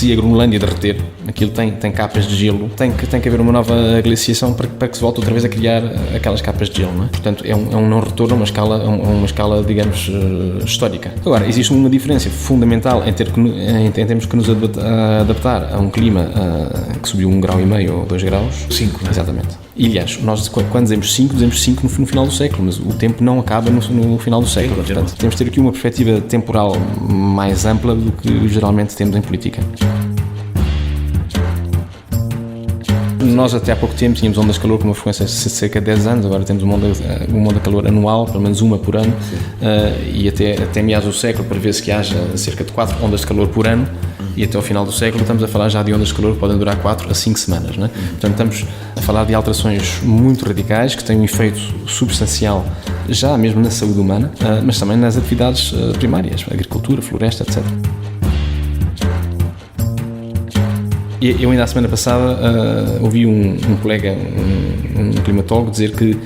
se a Groenlândia derreter, aquilo tem capas de gelo, tem que haver uma nova glaciação para que se volte outra vez a criar aquelas capas de gelo, não é? Portanto, é um não retorno a uma escala, digamos, histórica. Agora, existe uma diferença fundamental em termos que nos adaptar a um clima que subiu 1,5 grau ou 2 graus. 5, Exatamente. E, aliás, nós quando dizemos 5 no final do século, mas o tempo não acaba no final do século. Portanto, temos de ter aqui uma perspectiva temporal mais ampla do que geralmente temos em política. Nós até há pouco tempo tínhamos ondas de calor com uma frequência de cerca de 10 anos, agora temos uma onda de calor anual, pelo menos uma por ano, e até meados do século prevê-se que haja cerca de 4 ondas de calor por ano, e até ao final do século estamos a falar já de ondas de calor que podem durar 4 a 5 semanas. Não é? Portanto, estamos a falar de alterações muito radicais que têm um efeito substancial já mesmo na saúde humana, mas também nas atividades primárias, agricultura, floresta, etc. Eu ainda a semana passada ouvi um colega, um climatólogo, dizer que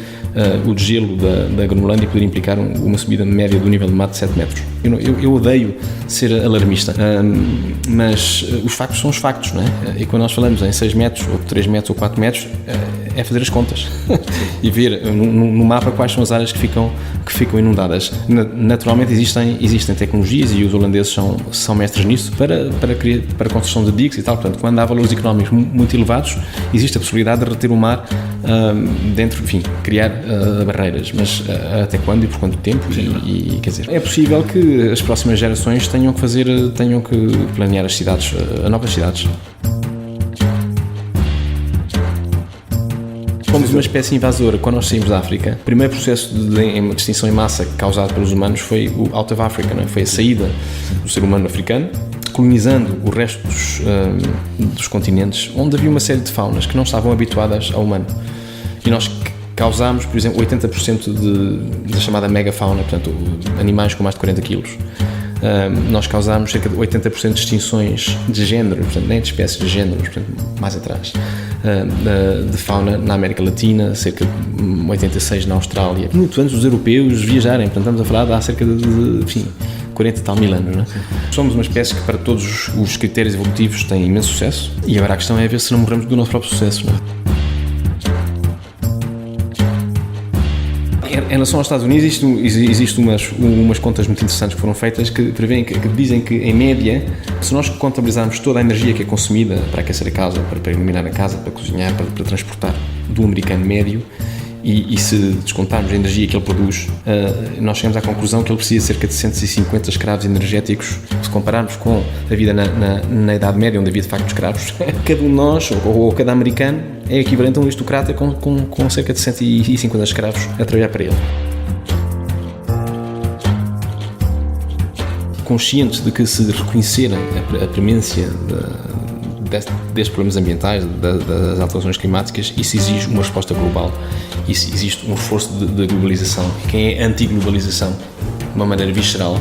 o degelo da Groenlândia poderia implicar uma subida média do nível do mar de 7 metros. Eu odeio ser alarmista, mas os factos são os factos, não é? E quando nós falamos em 6 metros, ou 3 metros, ou 4 metros, é fazer as contas e ver no mapa quais são as áreas que ficam inundadas. Naturalmente existem tecnologias, e os holandeses são mestres nisso, para a construção de diques e tal. Portanto, quando há valores económicos muito elevados, existe a possibilidade de reter o mar dentro, enfim, criar barreiras, mas até quando e por quanto tempo? E quer dizer, é possível que as próximas gerações tenham que planear as cidades, novas cidades. Fomos uma espécie invasora. Quando nós saímos da África, o primeiro processo de extinção em massa causado pelos humanos foi o Out of Africa, não é? Foi a saída do ser humano africano, colonizando o resto dos continentes, onde havia uma série de faunas que não estavam habituadas ao humano. E nós causámos, por exemplo, 80% da chamada megafauna, portanto, animais com mais de 40 quilos. Nós causámos cerca de 80% de extinções de género, portanto, nem de espécies, de géneros, portanto, mais atrás, de fauna na América Latina, cerca de 86 na Austrália, muito antes dos europeus viajarem. Portanto, estamos a falar de há cerca de 40 e tal mil anos. Não é? Somos uma espécie que, para todos os critérios evolutivos, tem imenso sucesso, e agora a questão é ver se não morremos do nosso próprio sucesso. Não é? Em relação aos Estados Unidos, existem umas contas muito interessantes que foram feitas que prevêem, que dizem que, em média, se nós contabilizarmos toda a energia que é consumida para aquecer a casa, para iluminar a casa, para cozinhar, para transportar, do americano médio, e se descontarmos a energia que ele produz, nós chegamos à conclusão que ele precisa de cerca de 150 escravos energéticos. Se compararmos com a vida na Idade Média, onde havia de facto escravos, cada um de nós, ou cada americano, é equivalente a um aristocrata com cerca de 150 escravos a trabalhar para ele. Conscientes de que, se reconhecerem a premência destes problemas ambientais, das alterações climáticas, isso exige uma resposta global, isso existe um esforço de globalização. E quem é anti-globalização, de uma maneira visceral,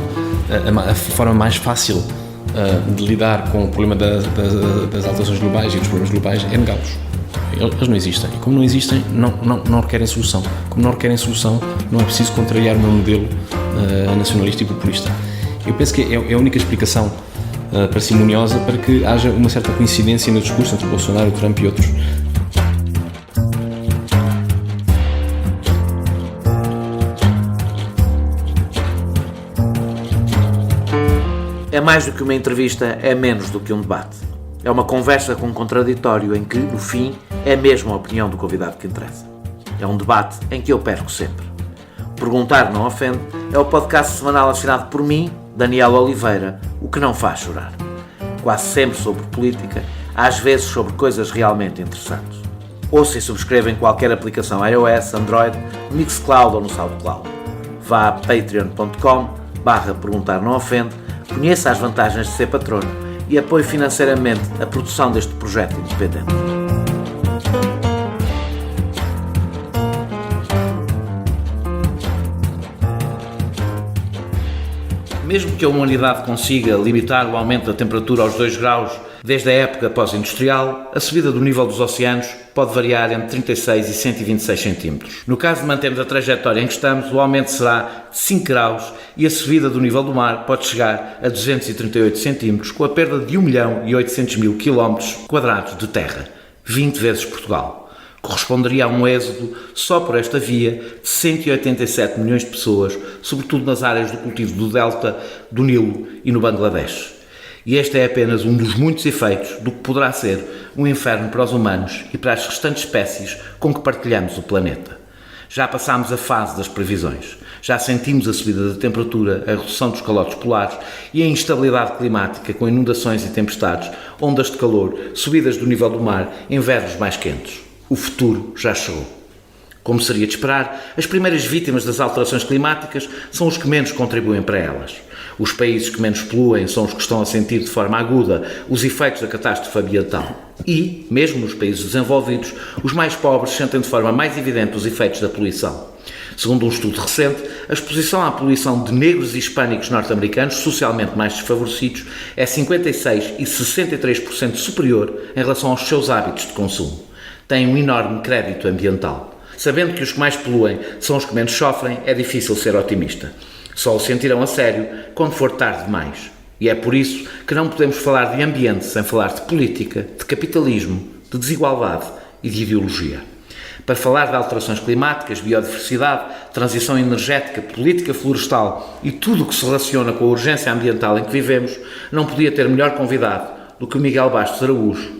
a forma mais fácil de lidar com o problema das alterações globais e dos problemas globais é negá-los. Eles não existem, e como não existem, não requerem solução. Como não requerem solução, não é preciso contrariar o meu modelo nacionalista e populista. Eu penso que é a única explicação parcimoniosa para que haja uma certa coincidência no discurso entre Bolsonaro, Trump e outros. É mais do que uma entrevista, é menos do que um debate. É uma conversa com um contraditório em que, no fim, é mesmo a opinião do convidado que interessa. É um debate em que eu perco sempre. Perguntar Não Ofende é o podcast semanal assinado por mim, Daniel Oliveira, o que não faz chorar. Quase sempre sobre política, às vezes sobre coisas realmente interessantes. Ouça e subscreva em qualquer aplicação iOS, Android, Mixcloud ou no SoundCloud. Vá a patreon.com/perguntar não ofende, conheça as vantagens de ser patrono e apoie financeiramente a produção deste projeto independente. Mesmo que a humanidade consiga limitar o aumento da temperatura aos 2 graus desde a época pós-industrial, a subida do nível dos oceanos pode variar entre 36 e 126 centímetros. No caso de mantermos a trajetória em que estamos, o aumento será de 5 graus e a subida do nível do mar pode chegar a 238 centímetros, com a perda de 1.800.000 km² de terra, 20 vezes Portugal. Corresponderia a um êxodo, só por esta via, de 187 milhões de pessoas, sobretudo nas áreas do cultivo do delta do Nilo e no Bangladesh. E este é apenas um dos muitos efeitos do que poderá ser um inferno para os humanos e para as restantes espécies com que partilhamos o planeta. Já passámos a fase das previsões. Já sentimos a subida da temperatura, a redução dos calotes polares e a instabilidade climática com inundações e tempestades, ondas de calor, subidas do nível do mar, invernos mais quentes. O futuro já chegou. Como seria de esperar, as primeiras vítimas das alterações climáticas são os que menos contribuem para elas. Os países que menos poluem são os que estão a sentir de forma aguda os efeitos da catástrofe ambiental. E, mesmo nos países desenvolvidos, os mais pobres sentem de forma mais evidente os efeitos da poluição. Segundo um estudo recente, a exposição à poluição de negros e hispânicos norte-americanos, socialmente mais desfavorecidos, é 56% e 63% superior em relação aos seus hábitos de consumo. Têm um enorme crédito ambiental. Sabendo que os que mais poluem são os que menos sofrem, é difícil ser otimista. Só o sentirão a sério quando for tarde demais. E é por isso que não podemos falar de ambiente sem falar de política, de capitalismo, de desigualdade e de ideologia. Para falar de alterações climáticas, biodiversidade, transição energética, política florestal e tudo o que se relaciona com a urgência ambiental em que vivemos, não podia ter melhor convidado do que o Miguel Bastos Araújo.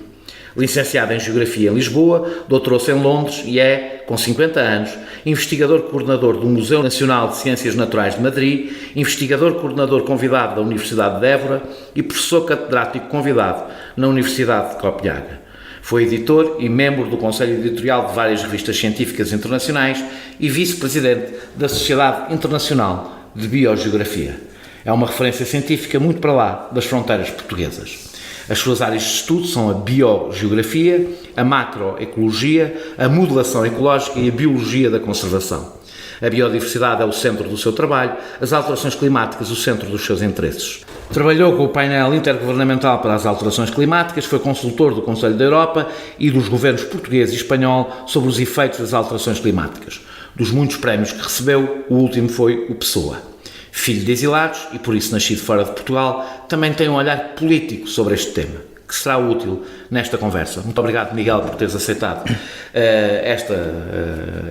Licenciado em Geografia em Lisboa, doutorou-se em Londres e é, com 50 anos, investigador coordenador do Museu Nacional de Ciências Naturais de Madrid, investigador coordenador convidado da Universidade de Évora e professor catedrático convidado na Universidade de Copenhaga. Foi editor e membro do Conselho Editorial de várias revistas científicas internacionais e vice-presidente da Sociedade Internacional de Biogeografia. É uma referência científica muito para lá das fronteiras portuguesas. As suas áreas de estudo são a biogeografia, a macroecologia, a modelação ecológica e a biologia da conservação. A biodiversidade é o centro do seu trabalho, as alterações climáticas o centro dos seus interesses. Trabalhou com o painel intergovernamental para as alterações climáticas, foi consultor do Conselho da Europa e dos governos português e espanhol sobre os efeitos das alterações climáticas. Dos muitos prémios que recebeu, o último foi o Pessoa. Filho de exilados e por isso nascido fora de Portugal, também tem um olhar político sobre este tema, que será útil nesta conversa. Muito obrigado, Miguel, por teres aceitado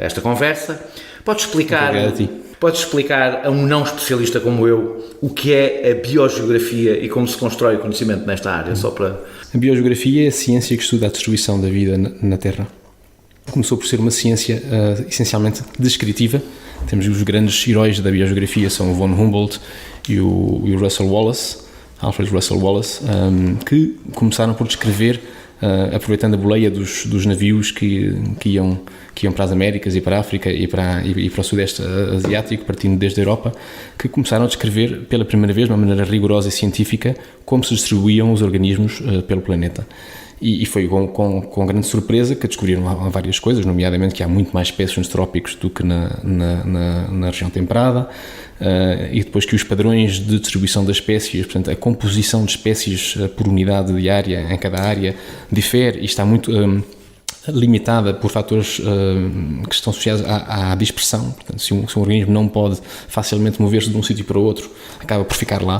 esta conversa. Podes explicar a um não especialista como eu o que é a biogeografia e como se constrói o conhecimento nesta área? Só para... A biogeografia é a ciência que estuda a distribuição da vida na Terra. Começou por ser uma ciência essencialmente descritiva. Temos os grandes heróis da biogeografia, são o von Humboldt e o Russell Wallace, Alfred Russell Wallace, que começaram por descrever, aproveitando a boleia dos navios que iam para as Américas e para a África e para o Sudeste Asiático, partindo desde a Europa, que começaram a descrever pela primeira vez, de uma maneira rigorosa e científica, como se distribuíam os organismos pelo planeta. E foi com grande surpresa que descobriram várias coisas, nomeadamente que há muito mais espécies nos trópicos do que na região temperada, e depois que os padrões de distribuição das espécies, portanto a composição de espécies por unidade de área em cada área difere e está muito limitada por fatores que estão associados à dispersão. Portanto, se um organismo não pode facilmente mover-se de um sítio para o outro, acaba por ficar lá.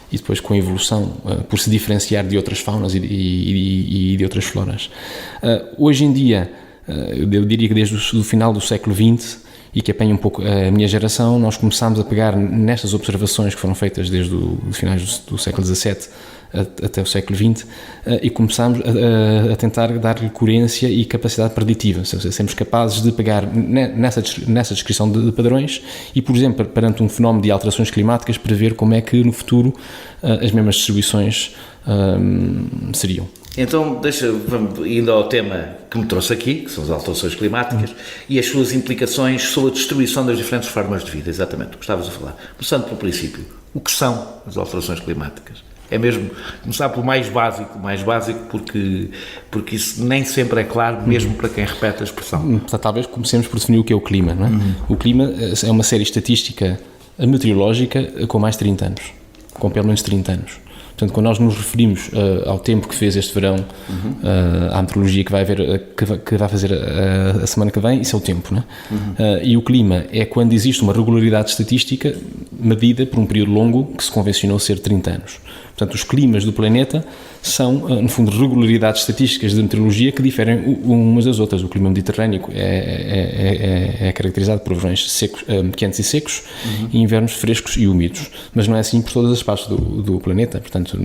E depois com a evolução, por se diferenciar de outras faunas e de outras floras. Hoje em dia, eu diria que desde o final do século XX, e que apanha um pouco a minha geração, nós começámos a pegar nestas observações que foram feitas desde os finais do século XVII até o século XX e começámos a tentar dar-lhe coerência e capacidade preditiva, ou seja, sermos capazes de pegar nessa descrição de padrões e, por exemplo, perante um fenómeno de alterações climáticas, prever como é que no futuro as mesmas distribuições seriam. Então, indo ao tema que me trouxe aqui, que são as alterações climáticas, e as suas implicações sobre a distribuição das diferentes formas de vida, exatamente, o que estavas a falar. Começando pelo princípio, o que são as alterações climáticas? É mesmo começar pelo mais básico porque isso nem sempre é claro, mesmo para quem repete a expressão. Talvez comecemos por definir o que é o clima, não é? O clima é uma série estatística meteorológica com mais de 30 anos. com pelo menos 30 anos. Portanto, quando nós nos referimos ao tempo que fez este verão, à meteorologia que vai fazer a semana que vem, isso é o tempo, não é? E o clima é quando existe uma regularidade estatística medida por um período longo que se convencionou ser 30 anos. Portanto, os climas do planeta são, no fundo, regularidades estatísticas de meteorologia que diferem umas das outras. O clima mediterrâneo é caracterizado por verões secos, quentes e secos, e invernos frescos e úmidos. Mas não é assim por todas as partes do planeta. Portanto,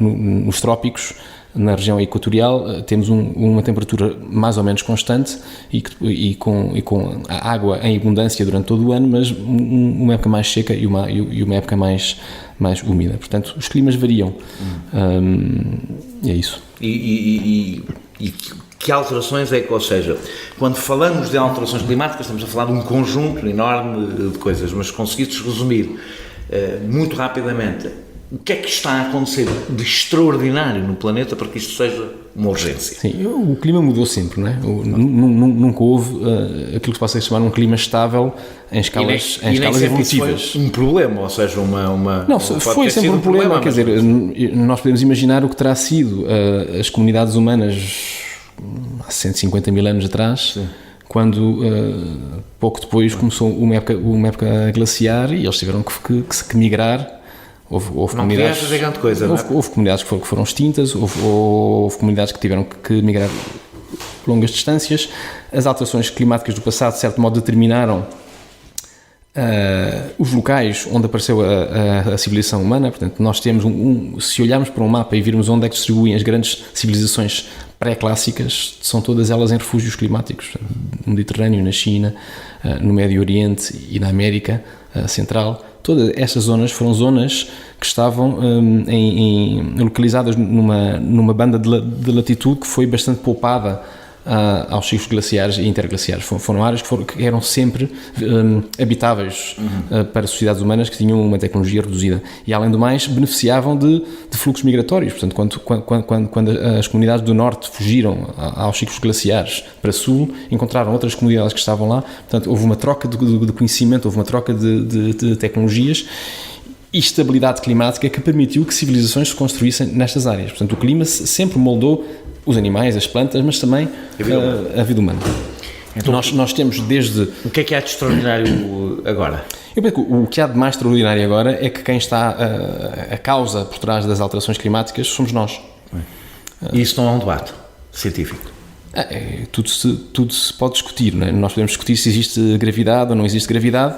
nos trópicos, na região equatorial, temos uma temperatura mais ou menos constante e com a água em abundância durante todo o ano, mas uma época mais seca e uma época mais úmida. Portanto, os climas variam. É isso. E que alterações é que, ou seja, quando falamos de alterações climáticas, estamos a falar de um conjunto enorme de coisas, mas conseguistes resumir muito rapidamente o que é que está a acontecer de extraordinário no planeta para que isto seja uma urgência? Sim, o clima mudou sempre, não é? Nunca houve aquilo que se possa chamar um clima estável em escalas evolutivas. Foi um problema, ou seja, Não, foi sempre um problema, quer dizer, nós podemos imaginar o que terá sido as comunidades humanas há 150 mil anos atrás. Sim. Quando pouco depois começou uma época glaciar e eles tiveram que migrar. Houve comunidades, grande coisa, houve comunidades que foram extintas, houve comunidades que tiveram que migrar longas distâncias. As alterações climáticas do passado, de certo modo, determinaram os locais onde apareceu a civilização humana. Portanto, nós temos se olharmos para um mapa e virmos onde é que se distribuem as grandes civilizações pré-clássicas, são todas elas em refúgios climáticos, no Mediterrâneo, na China, no Médio Oriente e na América Central. Todas estas zonas foram zonas que estavam localizadas numa banda de latitude que foi bastante poupada aos ciclos glaciares e interglaciares. Foram áreas que eram sempre habitáveis para sociedades humanas que tinham uma tecnologia reduzida e, além do mais, beneficiavam de fluxos migratórios. Portanto, quando as comunidades do norte fugiram aos ciclos glaciares para sul, encontraram outras comunidades que estavam lá. Portanto, houve uma troca de conhecimento, houve uma troca de tecnologias e estabilidade climática que permitiu que civilizações se construíssem nestas áreas. Portanto, o clima sempre moldou os animais, as plantas, mas também a vida humana. Então, nós temos desde... O que é há de extraordinário agora? Eu penso que o que há de mais extraordinário agora é que quem está a causa por trás das alterações climáticas somos nós. E isso não é um debate científico? Tudo se pode discutir, não é? Nós podemos discutir se existe gravidade ou não existe gravidade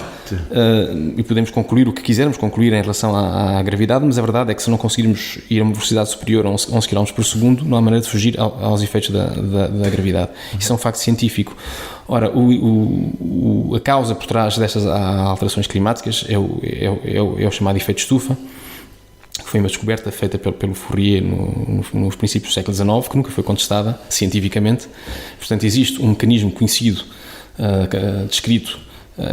e podemos concluir o que quisermos concluir em relação à gravidade, mas a verdade é que se não conseguirmos ir a uma velocidade superior a 11 km por segundo, não há maneira de fugir aos efeitos da gravidade. Isso é um facto científico. Ora, a causa por trás destas alterações climáticas é o chamado efeito estufa, que foi uma descoberta feita pelo Fourier nos princípios do século XIX, que nunca foi contestada cientificamente. Portanto, existe um mecanismo conhecido, descrito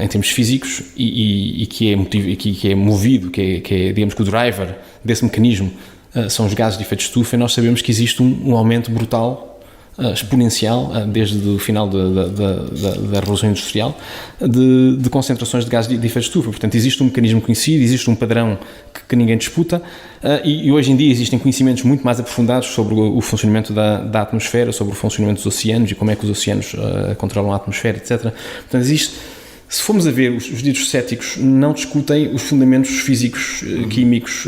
em termos físicos e que é movido, que é, digamos que o driver desse mecanismo são os gases de efeito de estufa, e nós sabemos que existe um aumento brutal, exponencial, desde o final da Revolução Industrial, de concentrações de gases de efeito de estufa. Portanto, existe um mecanismo conhecido, existe um padrão que ninguém disputa, e hoje em dia existem conhecimentos muito mais aprofundados sobre o funcionamento da atmosfera, sobre o funcionamento dos oceanos e como é que os oceanos controlam a atmosfera, etc. Portanto, se formos a ver, os ditos céticos não discutem os fundamentos físicos, químicos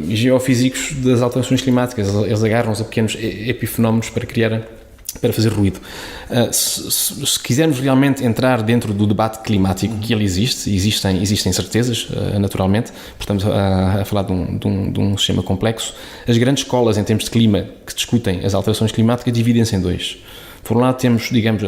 e geofísicos das alterações climáticas. Eles agarram-se a pequenos epifenómenos para fazer ruído. Se quisermos realmente entrar dentro do debate climático, que ele existem certezas, naturalmente, estamos a falar de um sistema complexo. As grandes escolas em termos de clima que discutem as alterações climáticas dividem-se em dois. Por um lado temos, digamos,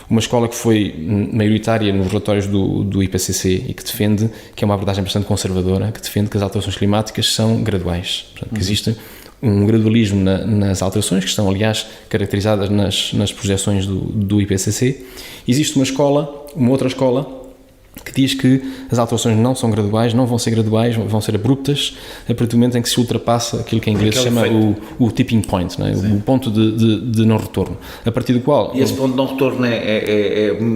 uma escola que foi maioritária nos relatórios do IPCC e que defende, que é uma abordagem bastante conservadora, que defende que as alterações climáticas são graduais. Portanto, que existe um gradualismo nas alterações, que estão, aliás, caracterizadas nas projeções do IPCC. Existe uma outra escola, que diz que as alterações não são graduais, não vão ser graduais, vão ser abruptas a partir do momento em que se ultrapassa aquilo que em inglês se chama o tipping point, não é? O ponto de não retorno, a partir do qual... E esse ponto de não retorno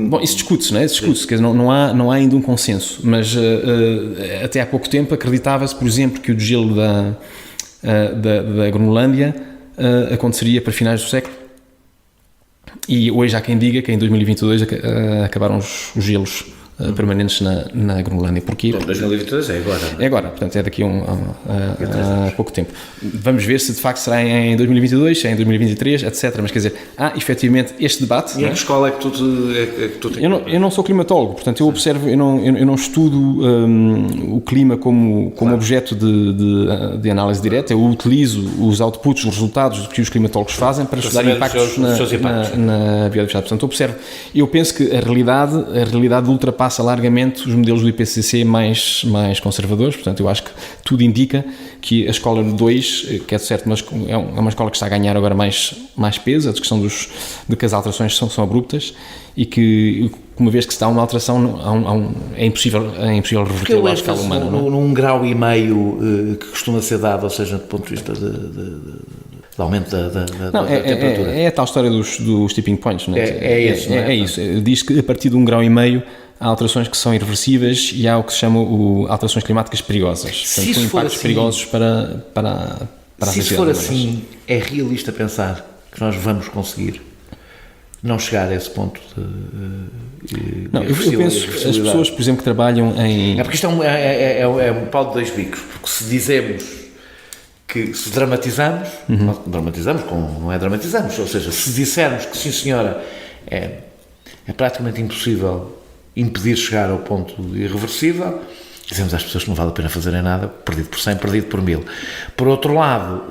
Bom, isso discute-se, não é? Quer dizer, não há ainda um consenso, mas até há pouco tempo acreditava-se, por exemplo, que o degelo da Groenlândia aconteceria para finais do século, e hoje há quem diga que em 2022 acabaram os gelos permanentes na Groenlândia. Porquê? Então, 2022 é agora, não é? É agora, portanto é daqui a pouco tempo. Vamos ver se de facto será em 2022, se é em 2023, etc. Mas quer dizer, há efetivamente este debate. E em que escola é que tu tens? Eu não sou climatólogo, portanto eu observo, eu não estudo o clima como objeto de análise direta. Eu utilizo os outputs, os resultados que os climatólogos fazem para estudar impactos na biodiversidade. Portanto, eu penso que a realidade ultrapassa largamente os modelos do IPCC mais conservadores. Portanto, eu acho que tudo indica que a escola 2, que é certo, mas é uma escola que está a ganhar agora mais peso, a discussão de que as alterações são abruptas, e que, uma vez que se dá uma alteração, é impossível revertê-la à escala humana. Num grau e meio que costuma ser dado, ou seja, do ponto de vista de aumento da temperatura. É a tal história dos tipping points, não é? É isso. Diz que a partir de 1,5 graus há alterações que são irreversíveis e há o que se chama alterações climáticas perigosas. Portanto, com impactos perigosos para a sociedade. Se isso for assim, é realista pensar que nós vamos conseguir não chegar a esse ponto Não, eu penso que as pessoas, por exemplo, que trabalham em... É porque isto é um pau de dois bicos, porque se dizemos que se dramatizamos, não é dramatizamos, ou seja, se dissermos que sim senhora, é praticamente impossível impedir chegar ao ponto irreversível, dizemos às pessoas que não vale a pena fazerem nada, perdido por 100, perdido por 1000. Por outro lado,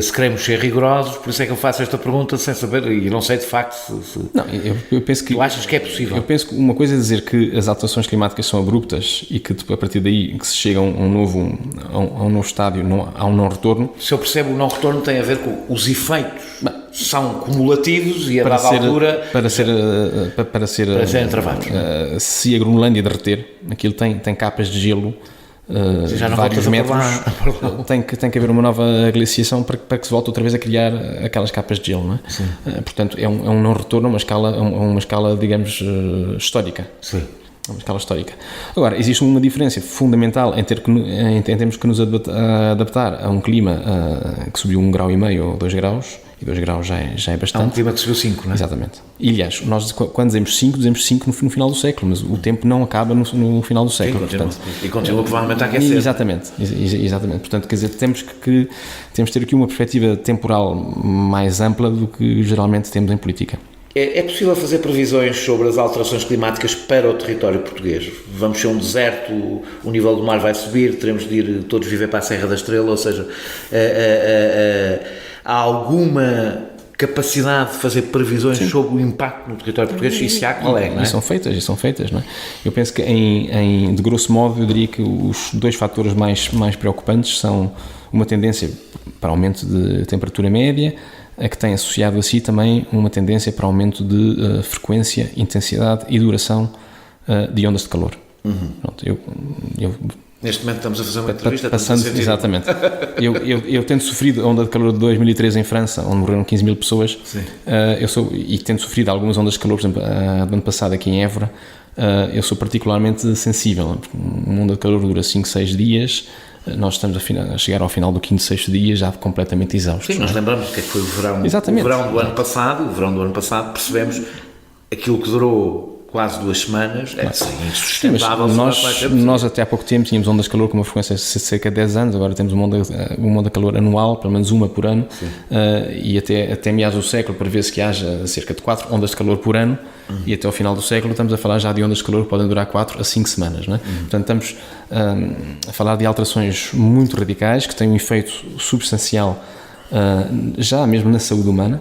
se queremos ser rigorosos, por isso é que eu faço esta pergunta sem saber, e não sei de facto se Não, eu penso que... Tu achas que é possível? Eu penso que uma coisa é dizer que as alterações climáticas são abruptas e que a partir daí que se chega a um novo estádio, a um não retorno. Se eu percebo, o não retorno tem a ver com os efeitos. São cumulativos e a dada altura... Para serem travados. Se a Groenlândia derreter, aquilo tem capas de gelo de vários metros, tem que haver uma nova glaciação para que se volte outra vez a criar aquelas capas de gelo, não é? Portanto, é um não retorno a uma escala, digamos, histórica. Sim. Uma escala histórica. Agora, existe uma diferença fundamental em termos que nos adaptar a um clima que subiu 1,5 grau ou 2 graus, e 2 graus já é bastante. Há um clima que subiu 5, não é? Exatamente. E, aliás, nós quando dizemos 5 no final do século, mas o tempo não acaba no final do século. E continua provavelmente a aquecer. Exatamente. Portanto, quer dizer, temos que ter aqui uma perspectiva temporal mais ampla do que geralmente temos em política. É possível fazer previsões sobre as alterações climáticas para o território português? Vamos ser um deserto, o nível do mar vai subir, teremos de ir todos viver para a Serra da Estrela, ou seja, há alguma capacidade de fazer previsões sobre o impacto no território português? E se há, qual é? E são feitas, não é? Eu penso que, de grosso modo, eu diria que os dois fatores mais preocupantes são uma tendência para aumento de temperatura média, a que tem associado a si também uma tendência para aumento de frequência, intensidade e duração de ondas de calor. Pronto, neste momento estamos a fazer uma entrevista. Exatamente. Eu tendo sofrido a onda de calor de 2013 em França, onde morreram 15 mil pessoas, e tendo sofrido algumas ondas de calor, por exemplo, do ano passado aqui em Évora, eu sou particularmente sensível. Uma onda de calor dura 5, 6 dias, nós estamos a chegar ao final do 5º, 6º dia já completamente exaustos. Sim, nós lembramos que foi o verão. Exatamente. O verão do ano passado, percebemos aquilo que durou quase 2 semanas, insustentável. Nós até há pouco tempo tínhamos ondas de calor com uma frequência de cerca de 10 anos, agora temos uma onda de calor anual, pelo menos uma por ano, e até meados do século prevê-se que haja cerca de 4 ondas de calor por ano, e até ao final do século estamos a falar já de ondas de calor que podem durar 4 a 5 semanas, não é? Portanto, estamos a falar de alterações muito radicais que têm um efeito substancial já mesmo na saúde humana,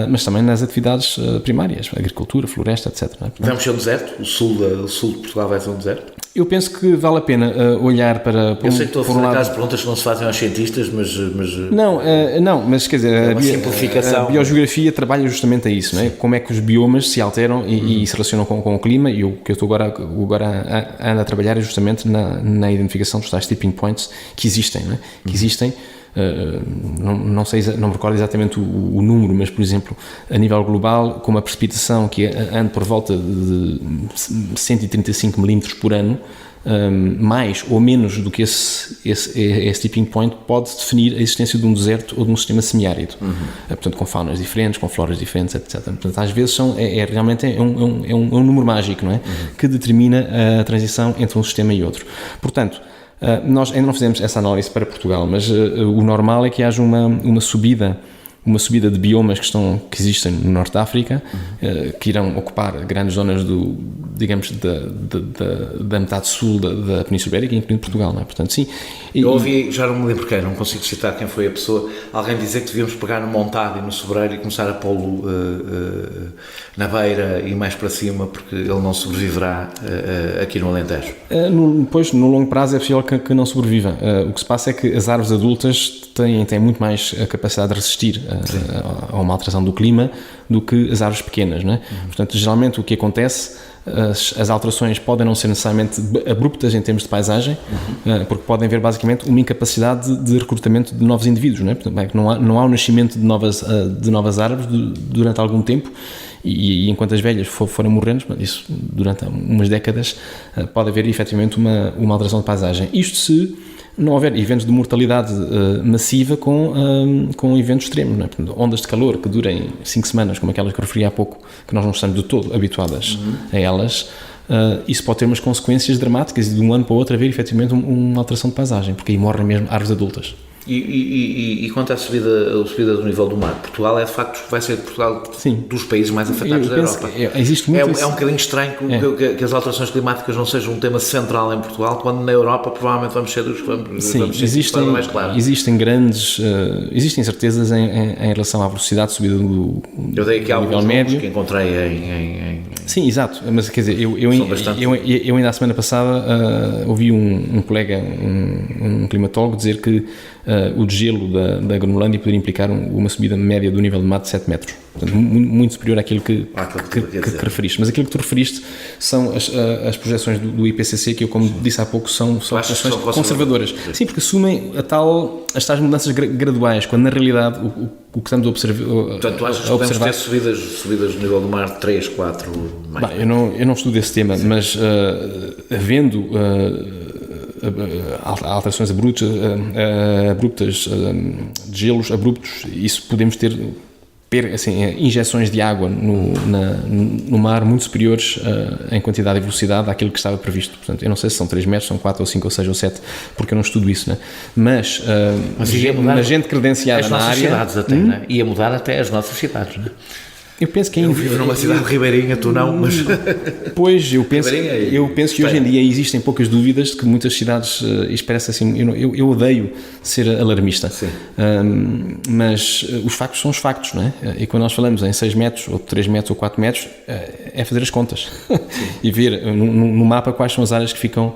mas também nas atividades primárias, agricultura, floresta, etc. Não é? Portanto, vamos ser um deserto? O sul de Portugal vai ser um deserto? Eu penso que vale a pena olhar para Eu sei que estou a fazer aquelas perguntas que não se fazem aos cientistas, mas Não, mas quer dizer, uma simplificação. A biogeografia trabalha justamente a isso, não é? Como é que os biomas se alteram e se relacionam com o clima, e o que eu estou agora ando a trabalhar é justamente na identificação dos tais tipping points que existem, não é? Que existem. Não me recordo exatamente o número, mas, por exemplo, a nível global, com uma precipitação que anda por volta de 135 milímetros por ano, mais ou menos do que esse tipping point pode definir a existência de um deserto ou de um sistema semiárido, portanto, com faunas diferentes, com floras diferentes, etc. Portanto, às vezes realmente é um número mágico, não é? Que determina a transição entre um sistema e outro. Portanto, nós ainda não fizemos essa análise para Portugal, mas o normal é que haja uma subida de biomas que existem no Norte da África, que irão ocupar grandes zonas da metade sul da Península Ibérica, incluindo Portugal, não é? Portanto, sim. Eu ouvi, já não me lembro quem, não consigo citar quem foi a pessoa, alguém dizer que devíamos pegar no Montado e no Sobreiro e começar a pô-lo na beira e mais para cima, porque ele não sobreviverá aqui no Alentejo. Pois, no longo prazo é possível que não sobreviva. O que se passa é que as árvores adultas têm muito mais a capacidade de resistir a uma alteração do clima do que as árvores pequenas, não é? Portanto, geralmente o que acontece, as alterações podem não ser necessariamente abruptas em termos de paisagem, porque podem haver basicamente uma incapacidade de recrutamento de novos indivíduos, não é? Portanto, não há o nascimento de novas árvores durante algum tempo, e enquanto as velhas forem morrendo, isso durante umas décadas, pode haver efetivamente uma alteração de paisagem. Isto se não houver eventos de mortalidade massiva com eventos extremos, não é? Portanto, ondas de calor que durem 5 semanas, como aquelas que eu referi há pouco, que nós não estamos de todo habituadas a elas, isso pode ter umas consequências dramáticas, e de um ano para o outro haver efetivamente uma alteração de paisagem, porque aí morrem mesmo árvores adultas. E quanto à subida do nível do mar, Portugal de facto vai ser Portugal dos países mais afetados da Europa. Existe muito é um bocadinho estranho que as alterações climáticas não sejam um tema central em Portugal, quando na Europa provavelmente vamos ser dos que vamos mais claro. Existem incertezas em relação à velocidade de subida do nível médio. Eu dei aqui alguns números que encontrei em Sim, exato, mas quer dizer, eu ainda a semana passada ouvi um colega, um climatólogo, dizer que o degelo da Groenlândia poderia implicar uma subida média do nível do mar de 7 metros. Portanto, muito superior àquilo que referiste. Mas aquilo que tu referiste são as projeções do IPCC, que eu, como disse há pouco, são projeções conservadoras. Sim, porque assumem as tais mudanças graduais, quando na realidade o que estamos a observar... Portanto, tu achas que podemos ter subidas do nível do mar de 3, 4... mais? Eu não estudo esse tema, sim, mas havendo... alterações abruptas, de gelos abruptos, isso podemos ter assim, injeções de água no mar muito superiores em quantidade e velocidade àquilo que estava previsto. Portanto, eu não sei se são 3 metros, são 4 ou 5 ou 6 ou 7, porque eu não estudo isso, né? Mas gente credenciada na área... Cidades até, né? Ia mudar até as nossas cidades, né? Eu penso que eu vivo numa cidade ribeirinha, tu não, mas... Pois, eu penso que hoje em dia existem poucas dúvidas de que muitas cidades, isto parece assim, eu odeio ser alarmista, mas os factos são os factos, não é? E quando nós falamos em 6 metros, ou 3 metros, ou 4 metros, é fazer as contas e ver no mapa quais são as áreas que ficam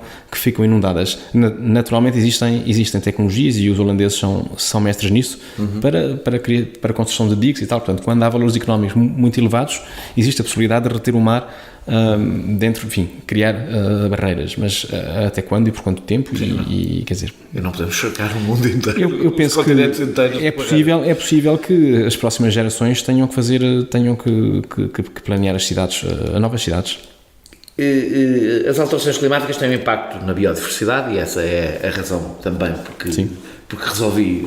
inundadas. Naturalmente existem tecnologias, e os holandeses são mestres nisso, para a construção de diques e tal. Portanto, quando há valores económicos muito elevados, existe a possibilidade de reter o mar dentro, enfim, criar barreiras, mas até quando e por quanto tempo? E quer dizer, e não podemos cercar o mundo inteiro. Eu penso que é possível que as próximas gerações tenham que planear as cidades, novas cidades. As alterações climáticas têm um impacto na biodiversidade, e essa é a razão também porque resolvi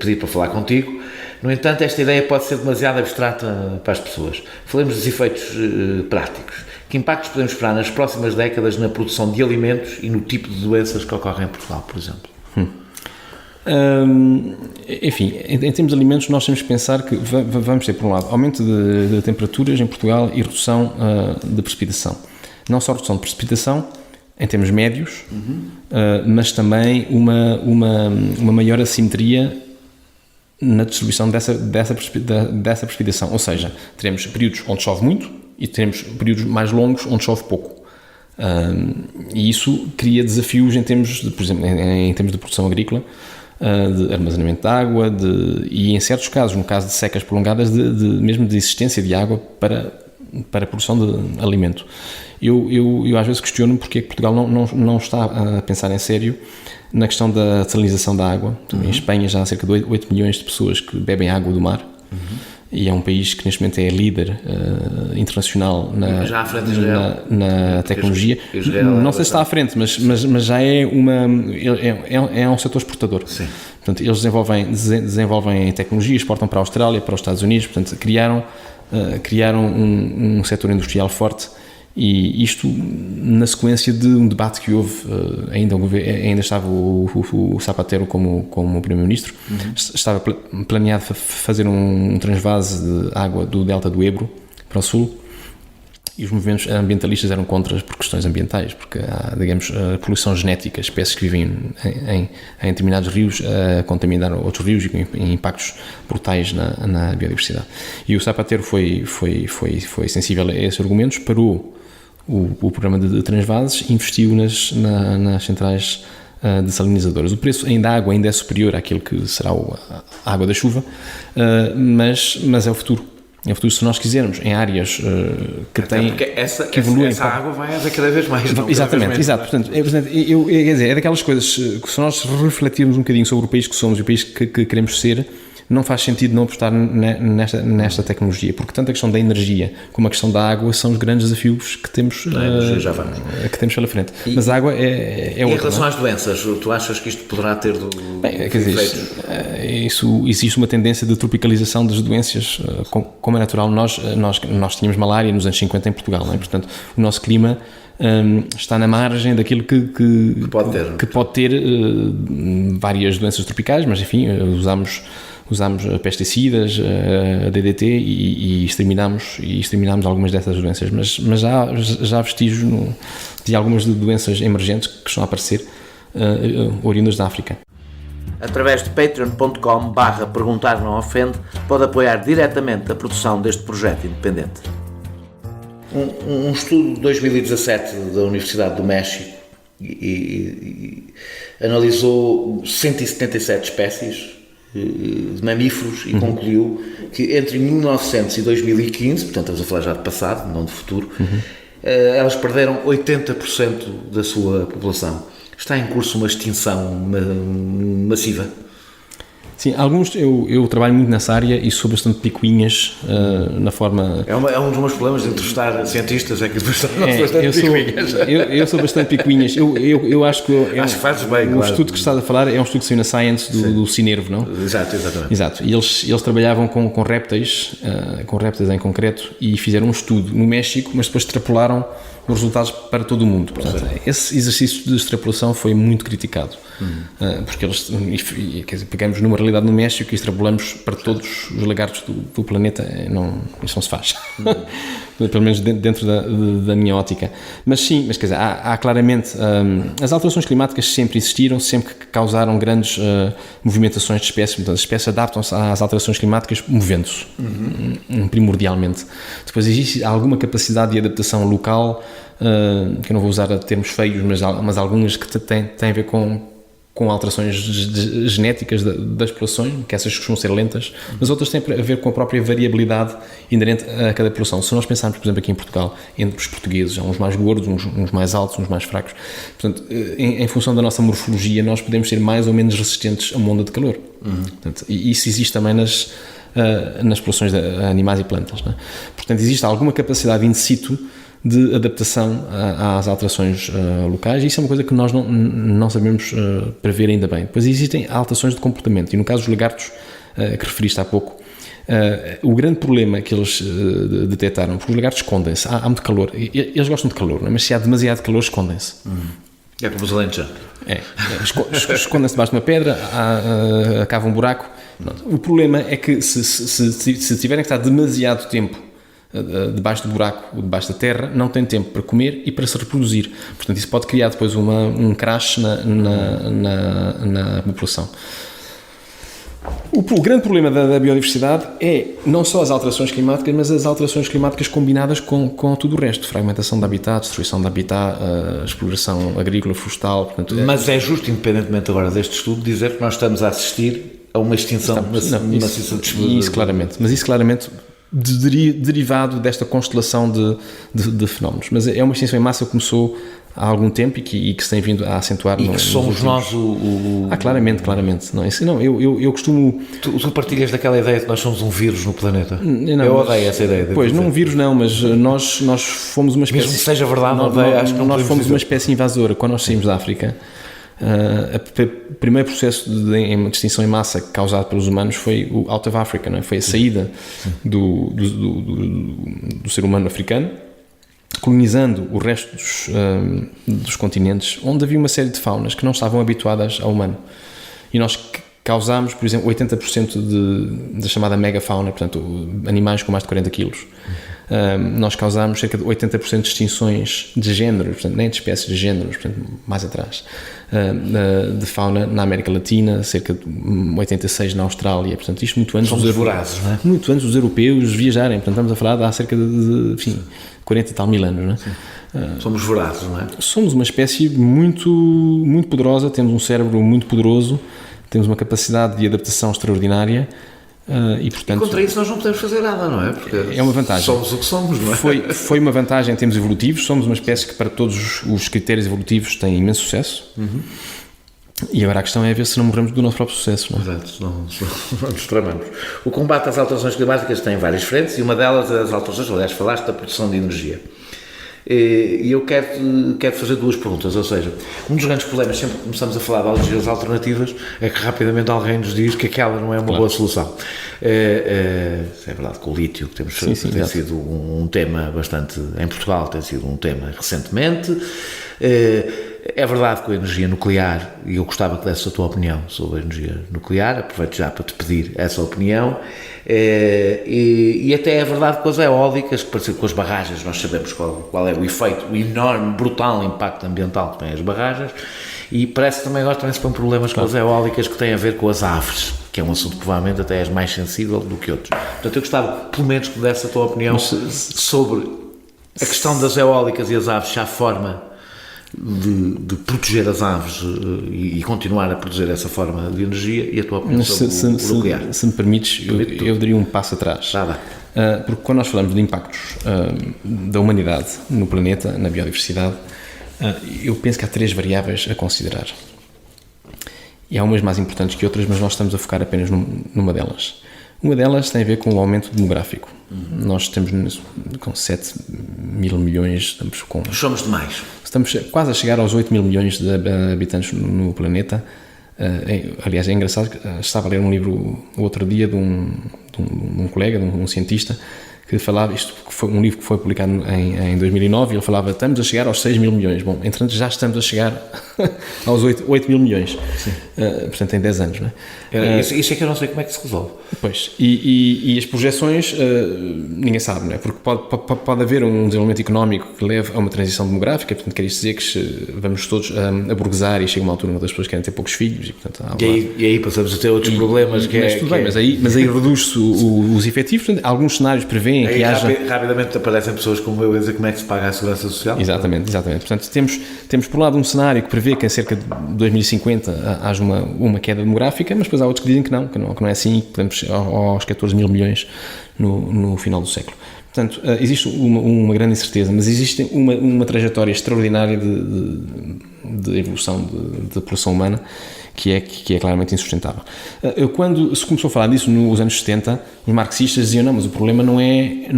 pedir para falar contigo. No entanto, esta ideia pode ser demasiado abstrata para as pessoas. Falemos dos efeitos práticos. Que impactos podemos esperar nas próximas décadas na produção de alimentos e no tipo de doenças que ocorrem em Portugal, por exemplo? Enfim, em termos de alimentos, nós temos que pensar que vamos ter, por um lado, aumento de temperaturas em Portugal e redução de precipitação. Não só redução de precipitação em termos médios, mas também uma maior assimetria na distribuição dessa precipitação. Ou seja, teremos períodos onde chove muito e teremos períodos mais longos onde chove pouco. E isso cria desafios em termos de, por exemplo, em termos de produção agrícola, de armazenamento de água, e em certos casos, no caso de secas prolongadas, mesmo de existência de água para a produção de alimento. Eu às vezes questiono porque é que Portugal não está a pensar em sério na questão da salinização da água. Em Espanha já há cerca de 8 milhões de pessoas que bebem água do mar, e é um país que neste momento é líder internacional na tecnologia. Não sei se está à frente, mas já é um setor exportador. Sim. Portanto, eles desenvolvem tecnologia, exportam para a Austrália, para os Estados Unidos, portanto, criaram um setor industrial forte. E isto na sequência de um debate que houve, ainda estava o Zapatero como primeiro-ministro, estava planeado fazer um transvase de água do delta do Ebro para o sul, e os movimentos ambientalistas eram contra por questões ambientais, porque há, digamos, poluição genética, espécies que vivem em determinados rios a contaminar outros rios e com impactos brutais na biodiversidade. E o Zapatero foi sensível a esses argumentos, parou o programa de transvases, investiu nas centrais desalinizadoras. O preço da água ainda é superior àquilo que será a água da chuva, mas é o futuro. É o futuro se nós quisermos, em áreas que evoluem. Essa água vai haver cada vez mais. Exatamente, exato. Portanto, quer dizer, é daquelas coisas que, se nós refletirmos um bocadinho sobre o país que somos e o país que queremos ser, não faz sentido não apostar nesta tecnologia, porque tanto a questão da energia como a questão da água são os grandes desafios que temos, que temos pela frente. Mas a água é outra. Em relação às doenças, tu achas que isto poderá ter existe uma tendência de tropicalização das doenças, como é natural. Nós tínhamos malária nos anos 50 em Portugal, não é? Portanto, o nosso clima está na margem daquilo que pode ter várias doenças tropicais, mas enfim, usámos pesticidas, a DDT e exterminámos algumas dessas doenças, mas já há vestígios de algumas doenças emergentes que estão a aparecer, oriundas da África. Através de patreon.com/perguntar não ofende, pode apoiar diretamente a produção deste projeto independente. Um estudo de 2017 da Universidade do México analisou 177 espécies de mamíferos e concluiu que entre 1900 e 2015, portanto estamos a falar já de passado, não de futuro, elas perderam 80% da sua população. Está em curso uma extinção massiva? Sim, alguns, eu trabalho muito nessa área e sou bastante picuinhas na forma... É um dos meus problemas de entrevistar cientistas, é que depois bastante picuinhas. Eu sou bastante picuinhas. Eu acho que... Acho que fazes bem, claro. O estudo que estás a falar é um estudo que saiu na Science do Cinervo, não? Exatamente. Exato. E eles trabalhavam com répteis em concreto, e fizeram um estudo no México, mas depois extrapolaram os resultados para todo o mundo. Portanto, esse exercício de extrapolação foi muito criticado, porque pegamos numa realidade no México e extrapolamos para todos os lagartos do planeta. Isso não se faz, pelo menos dentro da minha ótica. Mas quer dizer, há claramente, as alterações climáticas sempre existiram, sempre que causaram grandes movimentações de espécies. Portanto, as espécies adaptam-se às alterações climáticas movendo-se, primordialmente. Depois existe alguma capacidade de adaptação local, que eu não vou usar termos feios, mas algumas que têm a ver com alterações genéticas das populações, que essas costumam ser lentas, mas outras têm a ver com a própria variabilidade inerente a cada população. Se nós pensarmos, por exemplo, aqui em Portugal, entre os portugueses, há uns mais gordos, uns mais altos, uns mais fracos. Portanto, em função da nossa morfologia, nós podemos ser mais ou menos resistentes a uma onda de calor. Portanto, e isso existe também nas populações de animais e plantas, não é? Portanto, existe alguma capacidade in situ de adaptação às alterações locais, e isso é uma coisa que nós não sabemos prever ainda bem. Depois existem alterações de comportamento, e no caso dos lagartos, que referiste há pouco, o grande problema que eles detectaram, porque os lagartos escondem-se, há muito calor, eles gostam de calor, não é? Mas se há demasiado calor, escondem-se. É como os alentejanos. Escondem-se debaixo de uma pedra, cavam um buraco. O problema é que se tiverem que estar demasiado tempo debaixo do buraco, debaixo da terra, não tem tempo para comer e para se reproduzir. Portanto, isso pode criar depois um crash na população. O grande problema da biodiversidade é não só as alterações climáticas, mas as alterações climáticas combinadas com tudo o resto. Fragmentação de habitat, destruição de habitat, exploração agrícola, florestal. Portanto, Mas é justo, independentemente agora deste estudo, dizer que nós estamos a assistir a uma extinção maciça de isso claramente. Mas isso claramente derivado desta constelação de fenómenos. Mas é uma extinção em massa que começou há algum tempo e que se tem vindo a acentuar. E que somos nós claramente. Não, eu costumo... Tu partilhas daquela ideia de que nós somos um vírus no planeta? Eu odeio essa ideia. Pois, não um vírus não, mas nós fomos uma espécie... Mesmo que seja verdade, acho que nós fomos uma espécie invasora. Quando nós saímos da África, o primeiro processo de extinção em massa causado pelos humanos foi o Out of Africa, não é? Foi a saída do ser humano africano, colonizando o resto dos continentes, onde havia uma série de faunas que não estavam habituadas ao humano. E nós causámos, por exemplo, 80% da chamada megafauna, portanto, animais com mais de 40 quilos. Nós causámos cerca de 80% de extinções de géneros, portanto, nem de espécies, de géneros, portanto, mais atrás, de fauna na América Latina, cerca de 86 na Austrália, portanto, isto muito antes vorazes, não é? Muito antes dos europeus viajarem, portanto, estamos a falar de há cerca de 40 e tal mil anos, não é? Somos vorazes, não é? Somos uma espécie muito, muito poderosa, temos um cérebro muito poderoso, temos uma capacidade de adaptação extraordinária. E, portanto, contra isso nós não podemos fazer nada, não é? Porque é uma vantagem. Somos o que somos, não é? Foi uma vantagem em termos evolutivos. Somos uma espécie que para todos os critérios evolutivos tem imenso sucesso. E agora a questão é ver se não morremos do nosso próprio sucesso, não é? Exato, não nos tramamos. O combate às alterações climáticas tem várias frentes e uma delas é as alterações, aliás, falaste da produção de energia. E eu quero fazer duas perguntas, ou seja, um dos grandes problemas, sempre que começamos a falar de energias alternativas, é que rapidamente alguém nos diz que aquela não é uma boa solução. É verdade que o lítio, que tem sido um tema bastante, em Portugal tem sido um tema recentemente, é verdade que a energia nuclear, e eu gostava que desse a tua opinião sobre a energia nuclear, aproveito já para te pedir essa opinião, e até é verdade com as eólicas, que parecido com as barragens, nós sabemos qual é o efeito, o enorme, brutal impacto ambiental que têm as barragens, e parece que também agora também se põem problemas com as eólicas que têm a ver com as aves, que é um assunto que provavelmente até és mais sensível do que outros. Portanto, eu gostava pelo menos que desse a tua opinião sobre a questão das eólicas e as aves, se há forma de proteger as aves e continuar a produzir essa forma de energia, e a tua opinião sobre o nuclear. Se me permites, eu daria um passo atrás. Porque quando nós falamos de impactos da humanidade no planeta, na biodiversidade, eu penso que há 3 variáveis a considerar. E há umas mais importantes que outras, mas nós estamos a focar apenas numa delas. Uma delas tem a ver com o aumento demográfico. Nós estamos com 7 mil milhões, somos demais. Estamos quase a chegar aos 8 mil milhões de habitantes no planeta. Aliás, é engraçado que estava a ler um livro o outro dia de um colega, de um cientista, que falava, isto foi um livro que foi publicado em 2009, e ele falava, estamos a chegar aos 6 mil milhões. Bom, entretanto já estamos a chegar aos 8 mil milhões, portanto em 10 anos, não é? Isso é que eu não sei como é que se resolve. Pois, e as projeções ninguém sabe, não é? Porque pode haver um desenvolvimento económico que leve a uma transição demográfica, portanto quer isto dizer que vamos todos a burguesar e chega uma altura onde as pessoas querem ter poucos filhos, e portanto e aí passamos a ter outros problemas. Mas aí reduz-se os efetivos. Portanto, alguns cenários prevêem que haja... Rapidamente aparecem pessoas como eu a dizer como é que se paga a segurança social. Exatamente. Portanto, temos por um lado um cenário que prevê que em cerca de 2050 haja uma queda demográfica, mas depois há outros que dizem que não é assim, que podemos chegar aos 14 mil milhões no final do século. Portanto, existe uma grande incerteza, mas existe uma trajetória extraordinária de evolução da população humana que é claramente insustentável. Quando se começou a falar disso nos anos 70, os marxistas diziam, não, mas o problema não é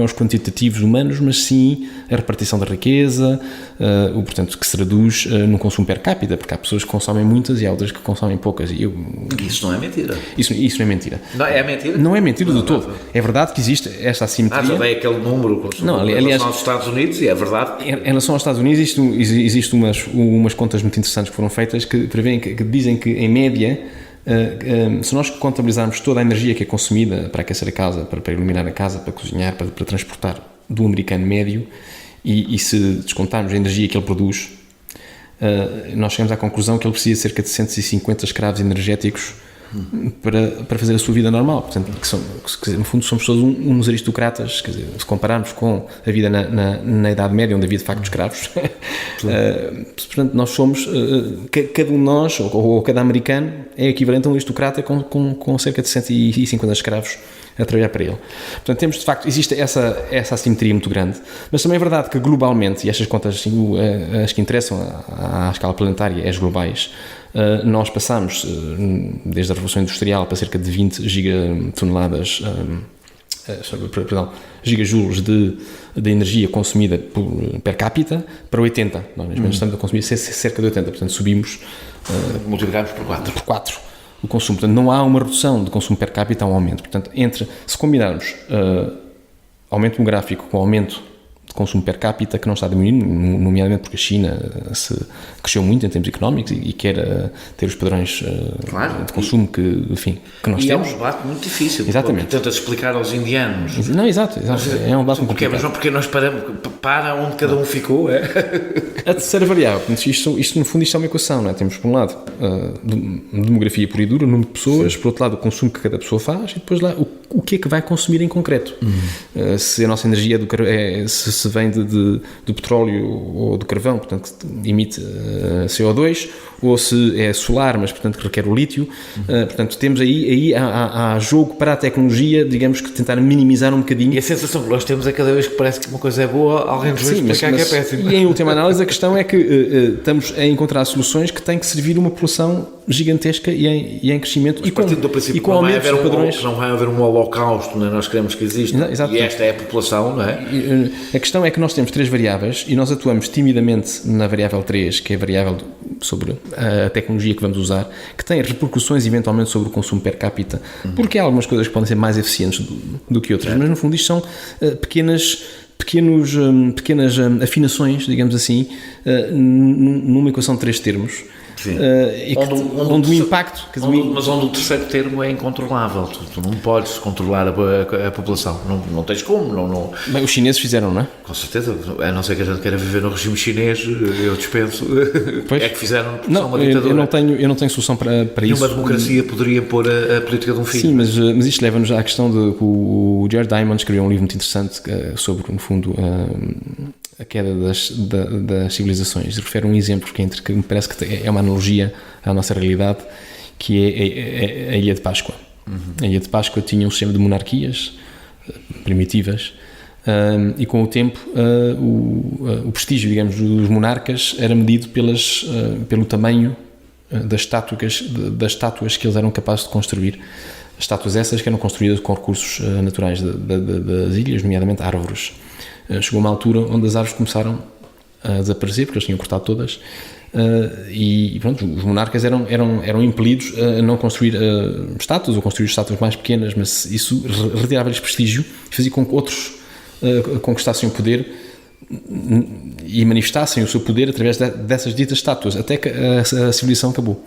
os quantitativos humanos, mas sim a repartição da riqueza, portanto, que se traduz no consumo per capita, porque há pessoas que consomem muitas e há outras que consomem poucas. Isso não é mentira. Isso não é mentira. Não é mentira? Não é mentira do todo. É verdade que existe esta assimetria. Já dei aquele número em relação aos Estados Unidos, e é verdade. Em relação aos Estados Unidos, existe umas contas muito interessantes que foram feitas que prevêem, que dizem que, em média, se nós contabilizarmos toda a energia que é consumida para aquecer a casa, para iluminar a casa, para cozinhar, para transportar, do americano médio, e se descontarmos a energia que ele produz, nós chegamos à conclusão que ele precisa de cerca de 150 escravos energéticos para fazer a sua vida normal. Portanto, que no fundo somos todos uns aristocratas, quer dizer, se compararmos com a vida na Idade Média, onde havia de facto escravos, portanto, nós somos, cada um de nós, ou cada americano, é equivalente a um aristocrata com cerca de 150 escravos a trabalhar para ele. Portanto, temos de facto, existe essa assimetria muito grande, mas também é verdade que globalmente, e estas contas assim, as que interessam à escala planetária, as globais, nós passamos desde a Revolução Industrial para cerca de 20 gigatoneladas, gigajoules de energia consumida per capita para 80. Nós neste momento estamos a consumir cerca de 80, portanto subimos multiplicamos por 4 o consumo. Portanto, não há uma redução de consumo per capita, há um aumento. Portanto, se combinarmos aumento demográfico com aumento de consumo per capita, que não está a diminuir, nomeadamente porque a China cresceu muito em termos económicos e quer ter os padrões de consumo que nós temos. É um debate muito difícil. Exatamente. Tenta explicar aos indianos. Não, exato. É um debate muito complicado. Mas não porque nós paramos para onde cada um ficou. A terceira variável, isto no fundo isto é uma equação, não é? Temos por um lado demografia pura e dura, número de pessoas, por outro lado o consumo que cada pessoa faz e depois lá o que é que vai consumir em concreto. Se a nossa energia se vem do petróleo ou do carvão, portanto que emite CO2, ou se é solar, mas portanto que requer o lítio, portanto temos aí há jogo para a tecnologia, digamos que tentar minimizar um bocadinho. E a sensação que nós temos é cada vez que parece que uma coisa é boa, alguém nos vai explicar que é péssimo. E em última análise a questão é que estamos a encontrar soluções que têm que servir uma população gigantesca e em crescimento e com aumentos de padrões. Não vai haver um holocausto, né? Nós queremos que exista. E esta é a população, não é? A questão é que nós temos 3 variáveis e nós atuamos timidamente na variável 3, que é a variável sobre a tecnologia que vamos usar, que tem repercussões eventualmente sobre o consumo per capita, porque há algumas coisas que podem ser mais eficientes do que outras, mas no fundo isto são pequenas afinações, digamos assim, numa equação de 3 termos. Onde o impacto... Mas onde o terceiro termo é incontrolável. Tu não podes controlar a população. Não tens como. Não. Bem, os chineses fizeram, não é? Com certeza. A não ser que a gente queira viver no regime chinês, eu dispenso. Pois. É que fizeram uma ditadura. Eu não tenho solução para isso. Nenhuma democracia poderia pôr a política de um filho. Sim, mas isto leva-nos à questão de que o Jared Diamond escreveu um livro muito interessante sobre, no fundo... a queda das civilizações. Refere um exemplo que me parece que é uma analogia à nossa realidade, que é a Ilha de Páscoa. A Ilha de Páscoa tinha um sistema de monarquias primitivas e com o tempo o prestígio, digamos, dos monarcas era medido pelo tamanho das estátuas que eles eram capazes de construir. Estátuas essas que eram construídas com recursos naturais das ilhas, nomeadamente árvores. Chegou uma altura onde as árvores começaram a desaparecer, porque eles tinham cortado todas, e pronto, os monarcas eram impelidos a não construir estátuas, ou construir estátuas mais pequenas, mas isso retirava-lhes prestígio e fazia com que outros conquistassem o poder e manifestassem o seu poder através dessas ditas estátuas, até que a civilização acabou.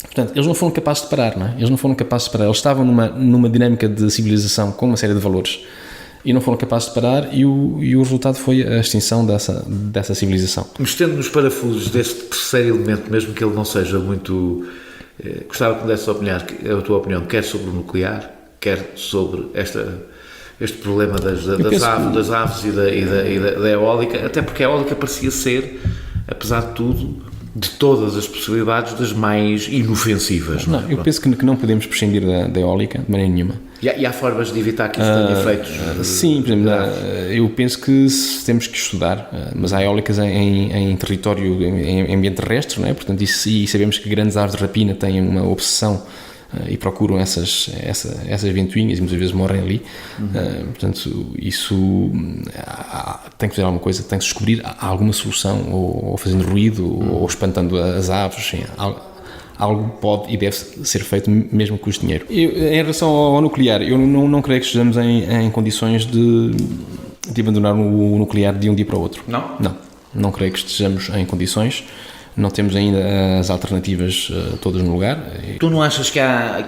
Portanto, eles não foram capazes de parar, não é? Eles estavam numa dinâmica de civilização com uma série de valores, e não foram capazes de parar e o resultado foi a extinção dessa civilização. Mexendo nos parafusos deste terceiro elemento, mesmo que ele não seja muito... gostava que me desse a tua opinião, quer sobre o nuclear, quer sobre este problema das aves e da eólica, até porque a eólica parecia ser, apesar de tudo, de todas as possibilidades, das mais inofensivas. Não, eu penso que não podemos prescindir da eólica de maneira nenhuma. E há formas de evitar que isso tenha efeitos? Sim, por exemplo, eu penso que temos que estudar, mas há eólicas em território, em ambiente terrestre, não é? Portanto, e sabemos que grandes aves de rapina têm uma obsessão e procuram essas ventoinhas e muitas vezes morrem ali. Portanto, isso tem que fazer alguma coisa, tem que se descobrir alguma solução, ou fazendo ruído, ou espantando as aves. Algo pode e deve ser feito mesmo com o dinheiro. Em relação ao nuclear, eu não creio que estejamos em condições de abandonar o nuclear de um dia para o outro. Não creio que estejamos em condições. Não temos ainda as alternativas todas no lugar. Tu não achas que há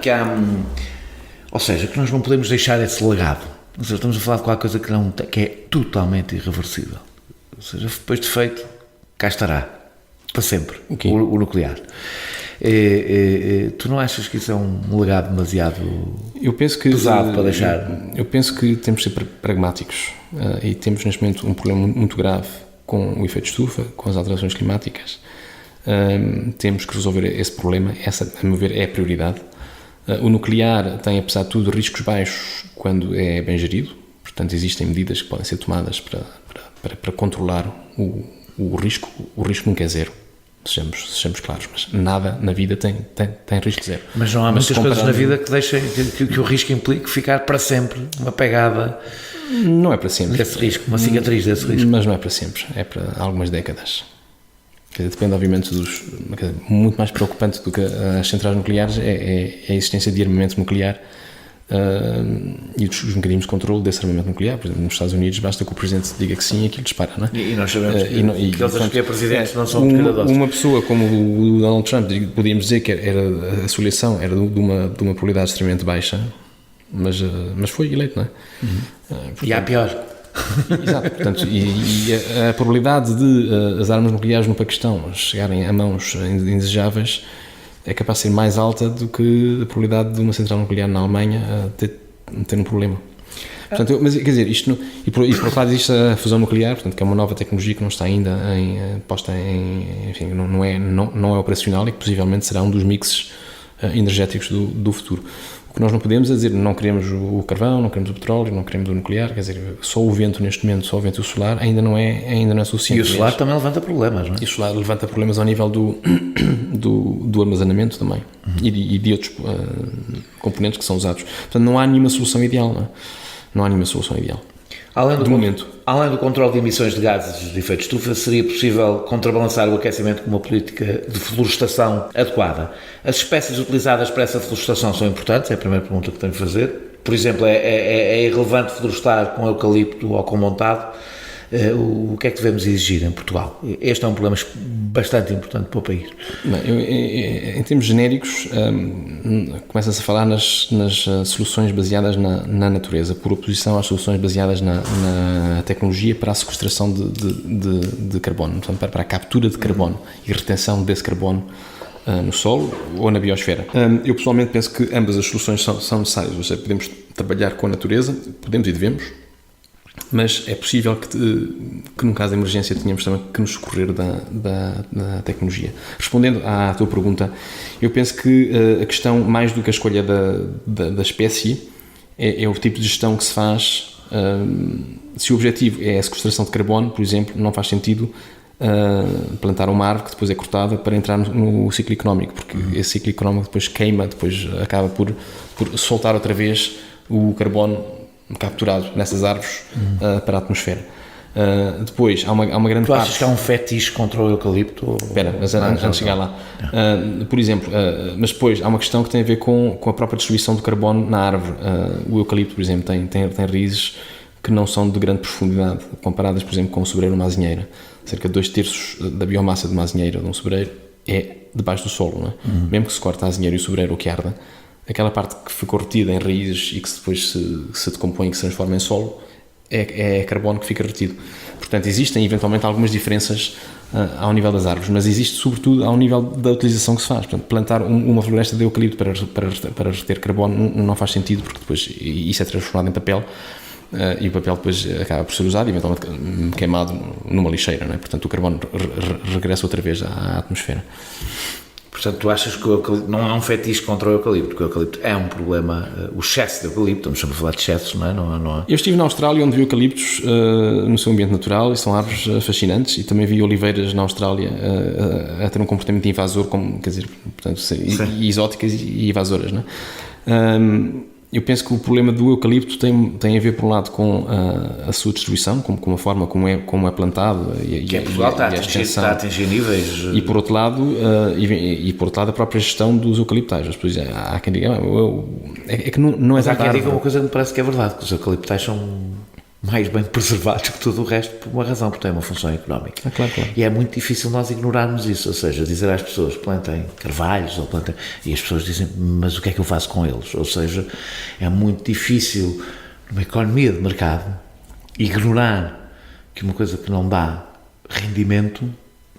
ou seja, que nós não podemos deixar esse legado? Ou seja, estamos a falar de qualquer coisa que é totalmente irreversível. Ou seja, depois de feito, cá estará. para sempre, Okay. o nuclear. Tu não achas que isso é um legado demasiado pesado para deixar? Eu penso que temos de ser pragmáticos e temos neste momento um problema muito grave com o efeito estufa, com as alterações climáticas. Temos que resolver esse problema, essa, a meu ver, é a prioridade. O nuclear tem, apesar de tudo, riscos baixos quando é bem gerido, portanto existem medidas que podem ser tomadas para controlar o risco. O risco nunca é zero, sejamos claros, mas nada na vida tem risco zero. Mas não há muitas coisas na vida que deixem que o risco implique ficar para sempre uma pegada. Não é para sempre. Desse risco, uma cicatriz desse risco. Mas não é para sempre, é para algumas décadas. Quer dizer, depende, obviamente, muito mais preocupante do que as centrais nucleares é a existência de armamento nuclear e os mecanismos de controle desse armamento nuclear. Por exemplo, nos Estados Unidos basta que o Presidente diga que sim e aquilo dispara, não é? E nós sabemos que eles a escolher presidentes não são pequenadosos. Uma pessoa como o Donald Trump, podíamos dizer que a sua eleição era de uma probabilidade extremamente baixa, mas foi eleito, não é? Portanto, e há pior. Exato, portanto, e a probabilidade de as armas nucleares no Paquistão chegarem a mãos indesejáveis é capaz de ser mais alta do que a probabilidade de uma central nuclear na Alemanha ter um problema. Portanto, mas quer dizer, isto e por outro lado existe a fusão nuclear, portanto, que é uma nova tecnologia que não está ainda posta enfim, não é operacional e que possivelmente será um dos mixes energéticos do futuro. O que nós não podemos é dizer não queremos o carvão, não queremos o petróleo, não queremos o nuclear, quer dizer, só o vento neste momento, só o vento e o solar ainda não é suficiente. E o solar também levanta problemas, não é? E o solar levanta problemas ao nível do armazenamento também e de outros componentes que são usados. Portanto, não há nenhuma solução ideal, não é? Não há nenhuma solução ideal. Além do controle de emissões de gases de efeito de estufa, seria possível contrabalançar o aquecimento com uma política de florestação adequada. As espécies utilizadas para essa florestação são importantes? É a primeira pergunta que tenho de fazer. Por exemplo, é irrelevante florestar com eucalipto ou com montado? O que é que devemos exigir em Portugal? Este é um problema bastante importante para o país. Bem, em termos genéricos, começa-se a falar nas soluções baseadas na natureza, por oposição às soluções baseadas na tecnologia para a sequestração de carbono, portanto, para a captura de carbono e retenção desse carbono no solo ou na biosfera. Eu pessoalmente penso que ambas as soluções são necessárias, ou seja, podemos trabalhar com a natureza, podemos e devemos, mas é possível que num caso de emergência tenhamos também que nos socorrer da tecnologia. Respondendo à tua pergunta, eu penso que a questão, mais do que a escolha da espécie, é o tipo de gestão que se faz. Se o objetivo é a sequestração de carbono, por exemplo, não faz sentido plantar uma árvore que depois é cortada para entrar no ciclo económico, porque esse ciclo económico depois queima, depois acaba por soltar outra vez o carbono capturado nessas árvores para a atmosfera. Depois há uma grande parte. Tu achas que há um fetiche contra o eucalipto? Espera, mas antes de chegar lá, por exemplo, mas depois há uma questão que tem a ver com a própria distribuição do carbono na árvore. O eucalipto, por exemplo, tem raízes que não são de grande profundidade, comparadas, por exemplo, com o sobreiro ou uma azinheira. Cerca de 2/3 da biomassa de uma azinheira ou de um sobreiro é debaixo do solo, não é? Mesmo que se corte a azinheira e o sobreiro ou que arda, aquela parte que ficou retida em raízes e que depois se decompõe e que se transforma em solo é carbono que fica retido. Portanto, existem eventualmente algumas diferenças ao nível das árvores, mas existe sobretudo ao nível da utilização que se faz. Portanto, plantar uma floresta de eucalipto para reter carbono não faz sentido, porque depois isso é transformado em papel e o papel depois acaba por ser usado e eventualmente queimado numa lixeira, não é? Portanto, o carbono regressa outra vez à atmosfera. Portanto, tu achas que o eucalipto não é um fetiche contra o eucalipto, porque o eucalipto é um problema, o excesso de eucalipto, estamos sempre a falar de excessos, não é? Eu estive na Austrália, onde vi eucaliptos no seu ambiente natural e são árvores fascinantes, e também vi oliveiras na Austrália a ter um comportamento invasor, quer dizer, portanto, exóticas e invasoras, não é? Eu penso que o problema do eucalipto tem a ver, por um lado, com a sua distribuição, com a forma como é plantado que Portugal está a atingir níveis. E por outro lado, a própria gestão dos eucaliptais. Depois há quem diga, que não é. Mas há quem diga uma coisa que me parece que é verdade, que os eucaliptais são mais bem preservados que todo o resto, por uma razão, porque tem uma função económica. Claro. E é muito difícil nós ignorarmos isso, ou seja, dizer às pessoas plantem carvalhos ou plantem, e as pessoas dizem, mas o que é que eu faço com eles? Ou seja, é muito difícil numa economia de mercado ignorar que uma coisa que não dá rendimento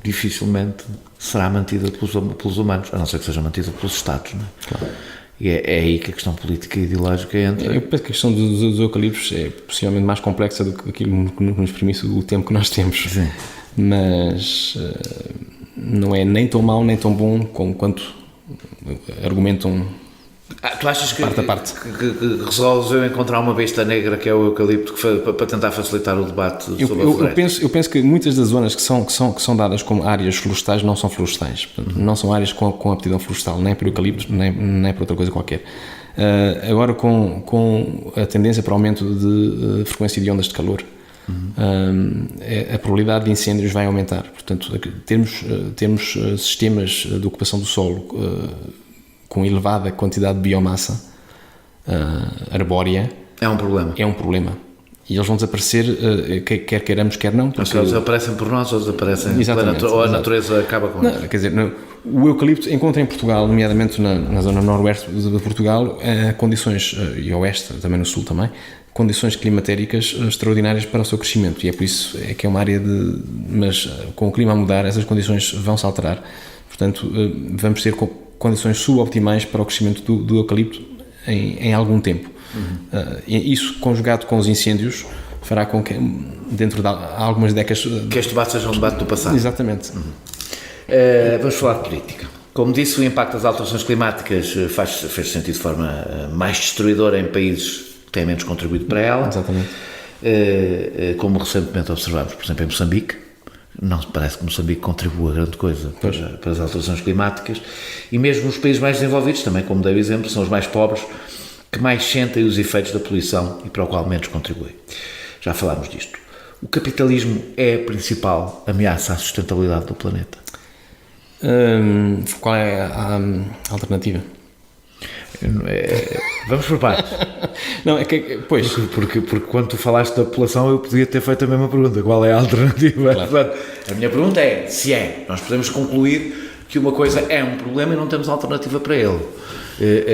dificilmente será mantida pelos humanos, a não ser que seja mantida pelos Estados, não é? Claro. E é aí que a questão política e ideológica entra. Eu penso que a questão dos eucaliptos é possivelmente mais complexa do que aquilo que nos permite o tempo que nós temos. Sim. Mas não é nem tão mau nem tão bom quanto argumentam. Tu achas que, Parte a parte. que resolveu encontrar uma besta negra que é o eucalipto para tentar facilitar o debate sobre a floresta? Eu penso que muitas das zonas que são dadas como áreas florestais não são florestais. Portanto, não são áreas com aptidão florestal, nem por eucaliptos, nem por outra coisa qualquer. Agora, com a tendência para o aumento de frequência de ondas de calor, a probabilidade de incêndios vai aumentar. Portanto, temos sistemas de ocupação do solo com elevada quantidade de biomassa arbórea. É um problema. É um problema. E eles vão desaparecer, quer queiramos, quer não. Porque eles aparecem por nós ou desaparecem ou a natureza acaba com eles. Quer dizer, o eucalipto encontra em Portugal, nomeadamente na zona noroeste de Portugal, condições, e oeste, também no sul também, condições climatéricas extraordinárias para o seu crescimento. E é por isso que é uma área mas com o clima a mudar, essas condições vão se alterar. Portanto, vamos ter condições suboptimais para o crescimento do eucalipto em algum tempo. Isso, conjugado com os incêndios, fará com que, dentro de algumas décadas... Que este debate seja um debate do passado. Exatamente. Vamos falar de política. Como disse, o impacto das alterações climáticas fez sentido de forma mais destruidora em países que têm menos contribuído para ela. Exatamente. Como recentemente observamos, por exemplo, em Moçambique. Não parece que Moçambique contribua grande coisa para as alterações climáticas, e mesmo os países mais desenvolvidos, também como dei o exemplo, são os mais pobres, que mais sentem os efeitos da poluição e para o qual menos contribuem. Já falámos disto. O capitalismo é a principal ameaça à sustentabilidade do planeta? Qual é a alternativa? Vamos por partes. Não, é que, pois... Porque quando tu falaste da população, eu podia ter feito a mesma pergunta. Qual é a alternativa? Claro. Portanto, a minha pergunta é, se é, nós podemos concluir que uma coisa é um problema e não temos alternativa para ele.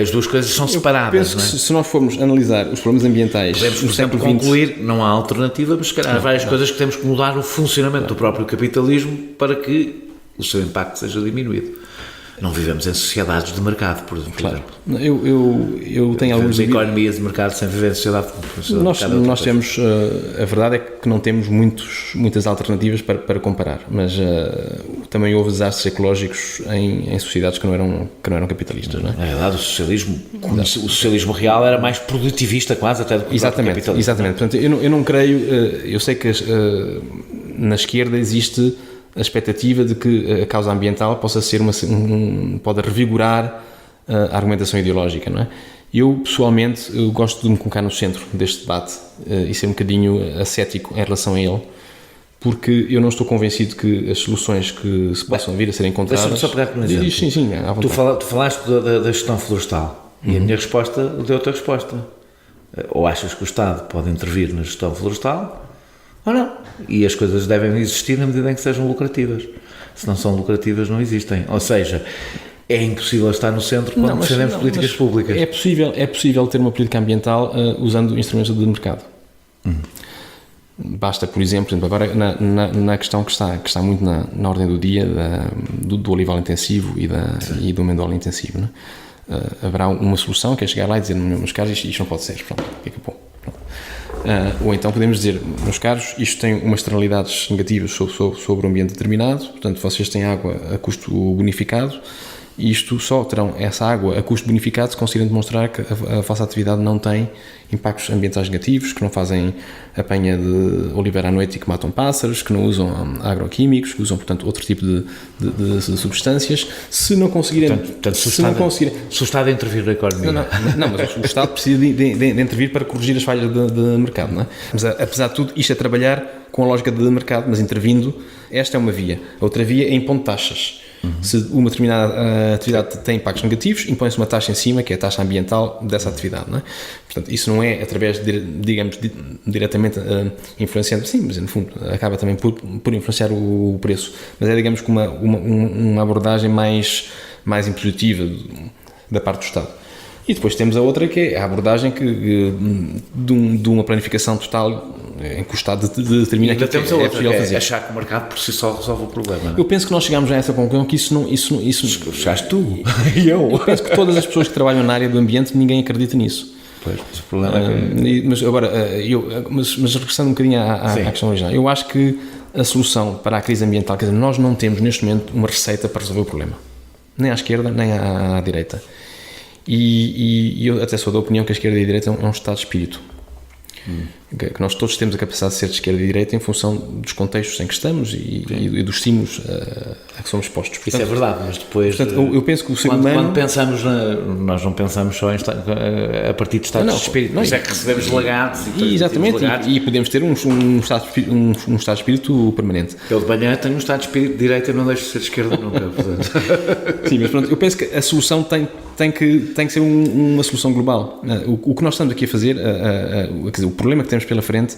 As duas coisas são separadas. Penso que se nós formos analisar os problemas ambientais podemos, no por exemplo, século XX... concluir não há alternativa, mas se calhar há várias coisas que temos que mudar o funcionamento do próprio capitalismo para que o seu impacto seja diminuído. Não vivemos em sociedades de mercado, por exemplo. Claro. Eu tenho alguns... economias de mercado sem viver em sociedade de mercado. Nós temos... a verdade é que não temos muitas alternativas para comparar, mas também houve desastres ecológicos em sociedades que não eram capitalistas, não é? Na verdade, o socialismo real era mais produtivista quase até do que o capitalismo. Exatamente. Portanto, eu não creio... eu sei que na esquerda existe a expectativa de que a causa ambiental possa ser pode revigorar a argumentação ideológica, não é? Eu, pessoalmente, gosto de me colocar no centro deste debate e ser um bocadinho ascético em relação a ele, porque eu não estou convencido que as soluções que se possam vir a ser encontradas... Deixa-me só pegar por um exemplo. Sim, à vontade. Tu falaste da gestão florestal e a minha resposta deu-te a resposta. Ou achas que o Estado pode intervir na gestão florestal ou não. E as coisas devem existir na medida em que sejam lucrativas. Se não são lucrativas, não existem. Ou seja, é impossível estar no centro quando defendemos políticas públicas. É possível ter uma política ambiental usando instrumentos de mercado. Basta, por exemplo, agora na questão que está muito na ordem do dia do olival intensivo e do amendoal intensivo, não é? Haverá uma solução que é chegar lá e dizer, meus caros, isto não pode ser. Pronto, acabou. Ou então podemos dizer, meus caros, isto tem umas externalidades negativas sobre o ambiente determinado, portanto vocês têm água a custo bonificado e isto só terão essa água a custo bonificado se conseguirem demonstrar que a vossa atividade não tem impactos ambientais negativos, que não fazem apanha de oliveira à noite e que matam pássaros, que não usam agroquímicos, que usam, portanto, outro tipo de substâncias. Se não conseguirem... Se o Estado intervir na economia... Não, mas o Estado precisa de intervir para corrigir as falhas de mercado, não é? Mas, apesar de tudo, isto é trabalhar com a lógica de mercado, mas intervindo. Esta é uma via. A outra via é impondo taxas. Se uma determinada atividade tem impactos negativos, impõe-se uma taxa em cima, que é a taxa ambiental dessa atividade, não é? Portanto, isso não é através de, digamos, diretamente influenciando, sim, mas no fundo acaba também por influenciar o preço, mas é, digamos, com uma abordagem mais impositiva da parte do Estado. E depois temos a outra, que é a abordagem de uma planificação total em que o Estado determina que é possível fazer. Achar que o mercado por si só resolve o problema. Não é? Eu penso que nós chegámos a essa conclusão que isso chegaste tu e eu. Penso que todas as pessoas que trabalham na área do ambiente, ninguém acredita nisso. Pois, mas o problema é que... Mas agora, mas regressando um bocadinho à questão original, eu acho que a solução para a crise ambiental, quer dizer, nós não temos neste momento uma receita para resolver o problema, nem à esquerda nem à direita, e eu até sou da opinião que a esquerda e a direita é um estado de espírito, que nós todos temos a capacidade de ser de esquerda e direita em função dos contextos em que estamos e dos estímulos a que somos expostos. Portanto, isso é verdade, mas depois... Portanto, eu penso que o ser humano... Quando pensamos, nós não pensamos só a partir de estados de espírito, mas é que recebemos lagados. Exatamente, e podemos ter um estado de espírito permanente. Eu de manhã tenho um estado de espírito de direita e não deixo de ser de esquerda nunca. Sim, mas pronto, eu penso que a solução tem que ser uma solução global. O que nós estamos aqui a fazer, quer dizer, o problema que temos pela frente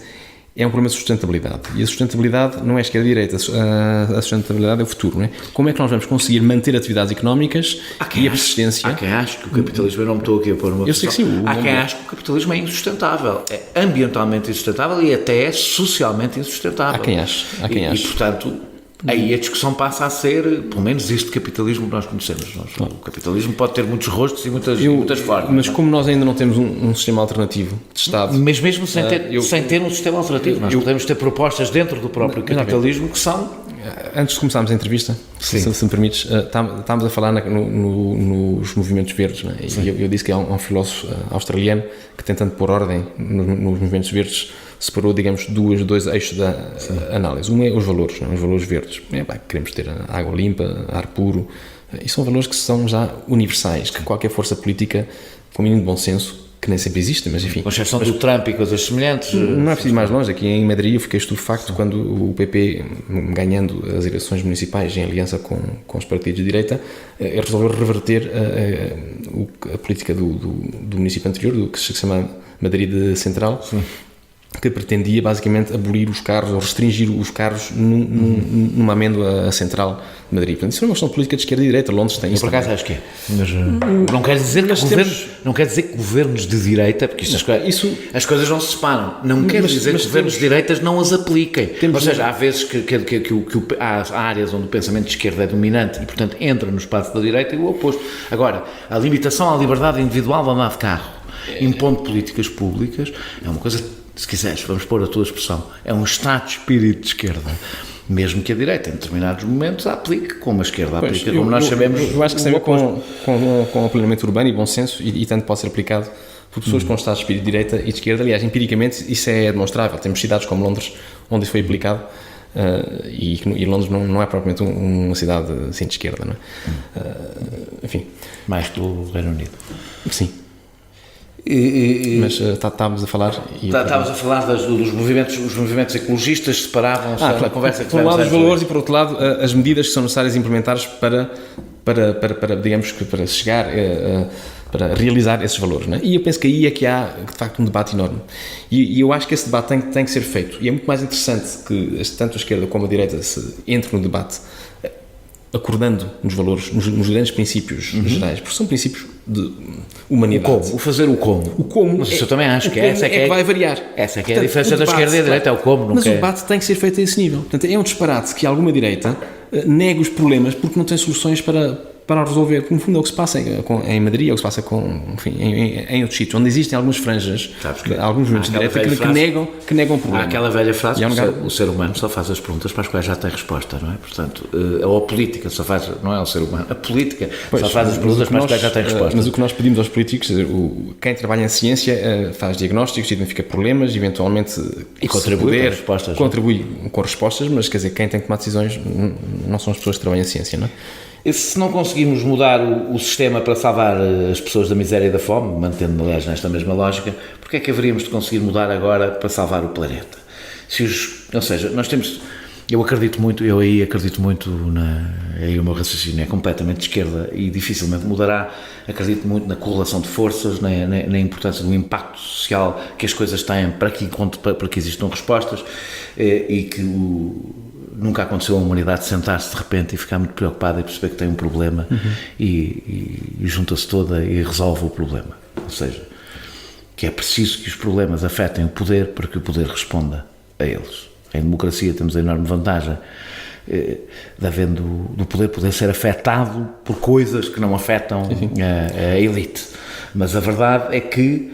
é um problema de sustentabilidade. E a sustentabilidade não é esquerda e direita, a sustentabilidade é o futuro. Não é? Como é que nós vamos conseguir manter atividades económicas e a persistência? Há quem ache que o capitalismo, eu não me estou aqui a pôr uma Eu sei que sim. Há quem ache que o capitalismo é insustentável, é ambientalmente insustentável e até é socialmente insustentável. Há quem ache. E portanto... Aí a discussão passa a ser, pelo menos, este capitalismo que nós conhecemos. O capitalismo pode ter muitos rostos e muitas formas. Mas como nós ainda não temos um sistema alternativo de Estado... Mas mesmo sem ter um sistema alternativo, nós podemos ter propostas dentro do próprio capitalismo que são... Antes de começarmos a entrevista, se me permites, estávamos a falar nos movimentos verdes, não é? E eu disse que há um filósofo australiano que, tentando pôr ordem nos movimentos verdes, separou, digamos, dois eixos da análise. Um é os valores, não é? Os valores verdes. Queremos ter água limpa, ar puro, e são valores que são já universais, que qualquer força política, com o mínimo de bom senso, que nem sempre existem, mas enfim. Com exceção do Trump e coisas semelhantes. Não é preciso ir mais longe. Aqui em Madrid eu fiquei estupefacto quando o PP, ganhando as eleições municipais em aliança com os partidos de direita, resolveu reverter a política do município anterior, do que se chama Madrid Central, que pretendia basicamente abolir os carros ou restringir os carros numa amêndoa central de Madrid. Portanto, isso não é uma questão de política de esquerda e direita. Londres tem isso. Por acaso acho que é. Mas não quer dizer que governos de direita, porque as coisas não se separam. Não quer dizer que governos de direitas não as apliquem. Ou seja, há vezes que há áreas onde o pensamento de esquerda é dominante e, portanto, entra no espaço da direita e o oposto. Agora, a limitação à liberdade individual de andar de carro, impondo políticas públicas, é uma coisa... Se quiseres, vamos pôr a tua expressão, é um estado de espírito de esquerda, mesmo que a direita, em determinados momentos, a aplique como a esquerda aplica, como nós sabemos. Eu acho que isso tem a ver com o planeamento urbano e bom senso, e tanto pode ser aplicado por pessoas com estado de espírito de direita e de esquerda. Aliás, empiricamente, isso é demonstrável. Temos cidades como Londres, onde isso foi aplicado, e Londres não é propriamente uma cidade assim de esquerda, não é? Enfim. Mais que o Reino Unido. Sim. Mas estávamos a falar... Estávamos a falar dos movimentos, os movimentos ecologistas separavam-se na conversa que por um lado os valores e por outro lado as medidas que são necessárias implementadas digamos que para chegar para realizar esses valores, não é? E eu penso que aí é que há de facto um debate enorme e eu acho que esse debate tem que ser feito e é muito mais interessante que tanto a esquerda como a direita se entre no debate acordando nos valores, nos grandes princípios gerais, porque são princípios de humanidade. O fazer o como. O como. Mas isso eu também acho que essa é que vai variar. Essa é que é a diferença da esquerda e da direita, é o como. Mas o debate tem que ser feito a esse nível. Portanto, é um disparate que alguma direita negue os problemas porque não tem soluções para resolver, porque no fundo é o que se passa em Madrid, é o que se passa em outros sítios, onde existem algumas franjas, alguns movimentos de direita que negam o problema. Há aquela velha frase que o ser humano só faz as perguntas para as quais já tem resposta, não é? Portanto, ou a política só faz, não é o ser humano, a política só faz as perguntas para as quais já tem resposta. Mas o que nós pedimos aos políticos, quem trabalha em ciência faz diagnósticos, identifica problemas, eventualmente e contribui com respostas, mas quer dizer, quem tem que tomar decisões não são as pessoas que trabalham em ciência, não é? E se não conseguirmos mudar o sistema para salvar as pessoas da miséria e da fome, mantendo, aliás, nesta mesma lógica, porque é que haveríamos de conseguir mudar agora para salvar o planeta? Ou seja, nós temos... Eu acredito muito aí o meu raciocínio é completamente de esquerda e dificilmente mudará. Acredito muito na correlação de forças, na importância do impacto social que as coisas têm para que existam respostas e que nunca aconteceu a humanidade sentar-se de repente e ficar muito preocupada e perceber que tem um problema e junta-se toda e resolve o problema. Ou seja, que é preciso que os problemas afetem o poder para que o poder responda a eles. Em democracia temos a enorme vantagem do poder ser afetado por coisas que não afetam a elite. Mas a verdade é que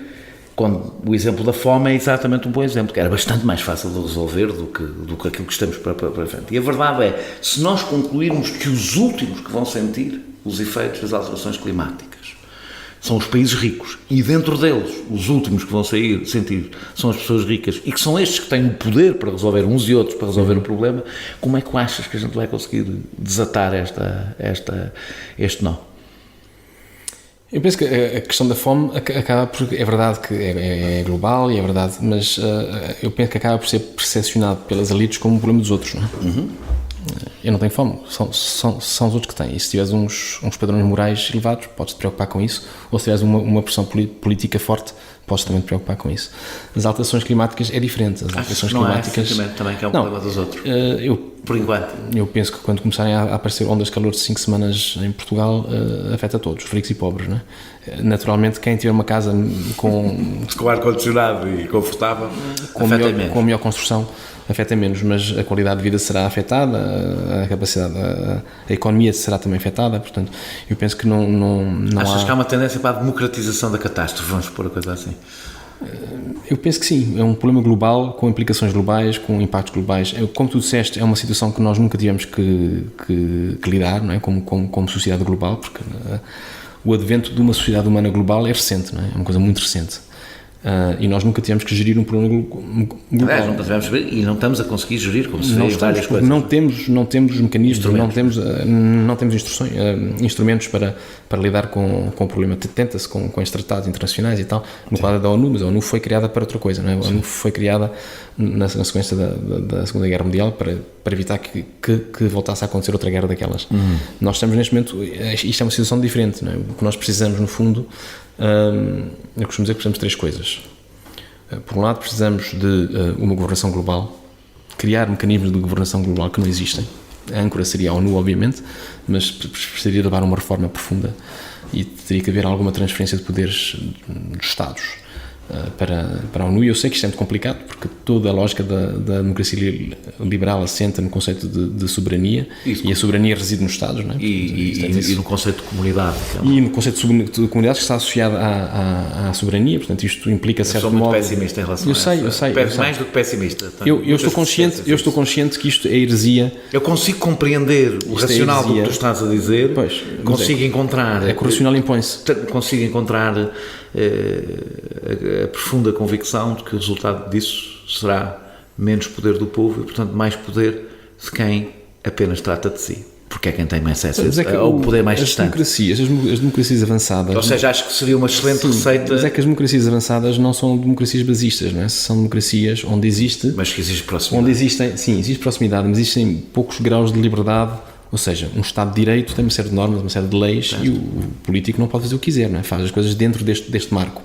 o exemplo da fome é exatamente um bom exemplo, que era bastante mais fácil de resolver do que aquilo que estamos para frente. E a verdade é, se nós concluirmos que os últimos que vão sentir os efeitos das alterações climáticas são os países ricos, e dentro deles os últimos que vão sentir são as pessoas ricas, e que são estes que têm o poder para resolver, uns e outros, para resolver o problema, como é que achas que a gente vai conseguir desatar este nó? Eu penso que a questão da fome acaba por... É verdade que é global e é verdade, mas eu penso que acaba por ser percepcionado pelas elites como um problema dos outros, não é? Eu não tenho fome, são os outros que têm. E se tiveres uns padrões morais elevados, podes te preocupar com isso, ou se tiveres uma pressão política forte, podes também te preocupar com isso. As alterações climáticas é diferente. As alterações climáticas também que é um problema dos outros. Por enquanto. Eu penso que quando começarem a aparecer ondas de calor de 5 semanas em Portugal, afeta a todos, ricos e pobres, não é? Naturalmente, quem tiver uma casa com ar-condicionado e confortável, com a melhor construção, afeta menos, mas a qualidade de vida será afetada, a capacidade, a economia será também afetada, portanto, eu penso que não Achas que há uma tendência para a democratização da catástrofe, vamos pôr a coisa assim? Eu penso que sim, é um problema global, com implicações globais, com impactos globais. Como tu disseste, é uma situação que nós nunca tivemos que lidar, não é? Como sociedade global, porque o advento de uma sociedade humana global é recente, não é? É uma coisa muito recente. E nós nunca tivemos que gerir um problema global. Nunca tivemos que gerir, e não estamos a conseguir gerir, como se vê em várias coisas. Não temos mecanismos, não temos instrumentos para lidar com o problema. Tenta-se com estes tratados internacionais e tal, no quadro da ONU, mas a ONU foi criada para outra coisa, não é? A ONU foi criada na sequência da Segunda Guerra Mundial para evitar que voltasse a acontecer outra guerra daquelas. Nós estamos neste momento, isto é uma situação diferente, não é? O que nós precisamos, no fundo, eu costumo dizer que precisamos de 3 coisas. Por um lado, precisamos de uma governação global, criar mecanismos de governação global que não existem. A âncora seria a ONU, obviamente, mas precisaria levar uma reforma profunda e teria que haver alguma transferência de poderes dos Estados para a ONU. E eu sei que isto é muito complicado, porque toda a lógica da democracia liberal assenta no conceito de soberania, e a soberania reside nos Estados, não é? E no conceito de comunidade. E no conceito de comunidade que está associado à soberania, portanto isto implica certo modo... Eu sou muito pessimista em relação a isso. Eu sei. Mais do que pessimista. Eu estou consciente que isto é heresia. Eu consigo compreender o racional do que tu estás a dizer, consigo encontrar... É que o racional impõe-se. Consigo encontrar a profunda convicção de que o resultado disso será menos poder do povo e, portanto, mais poder de quem apenas trata de si, porque é quem tem mais acesso ao poder mais distante. As democracias avançadas... Ou seja, acho que seria uma excelente receita... Mas é que as democracias avançadas não são democracias basistas, não é? São democracias onde existe... Mas que existe proximidade. Existe proximidade, mas existem poucos graus de liberdade. Ou seja, um Estado de Direito tem uma série de normas, uma série de leis, e o político não pode fazer o que quiser, não é? Faz as coisas dentro deste marco.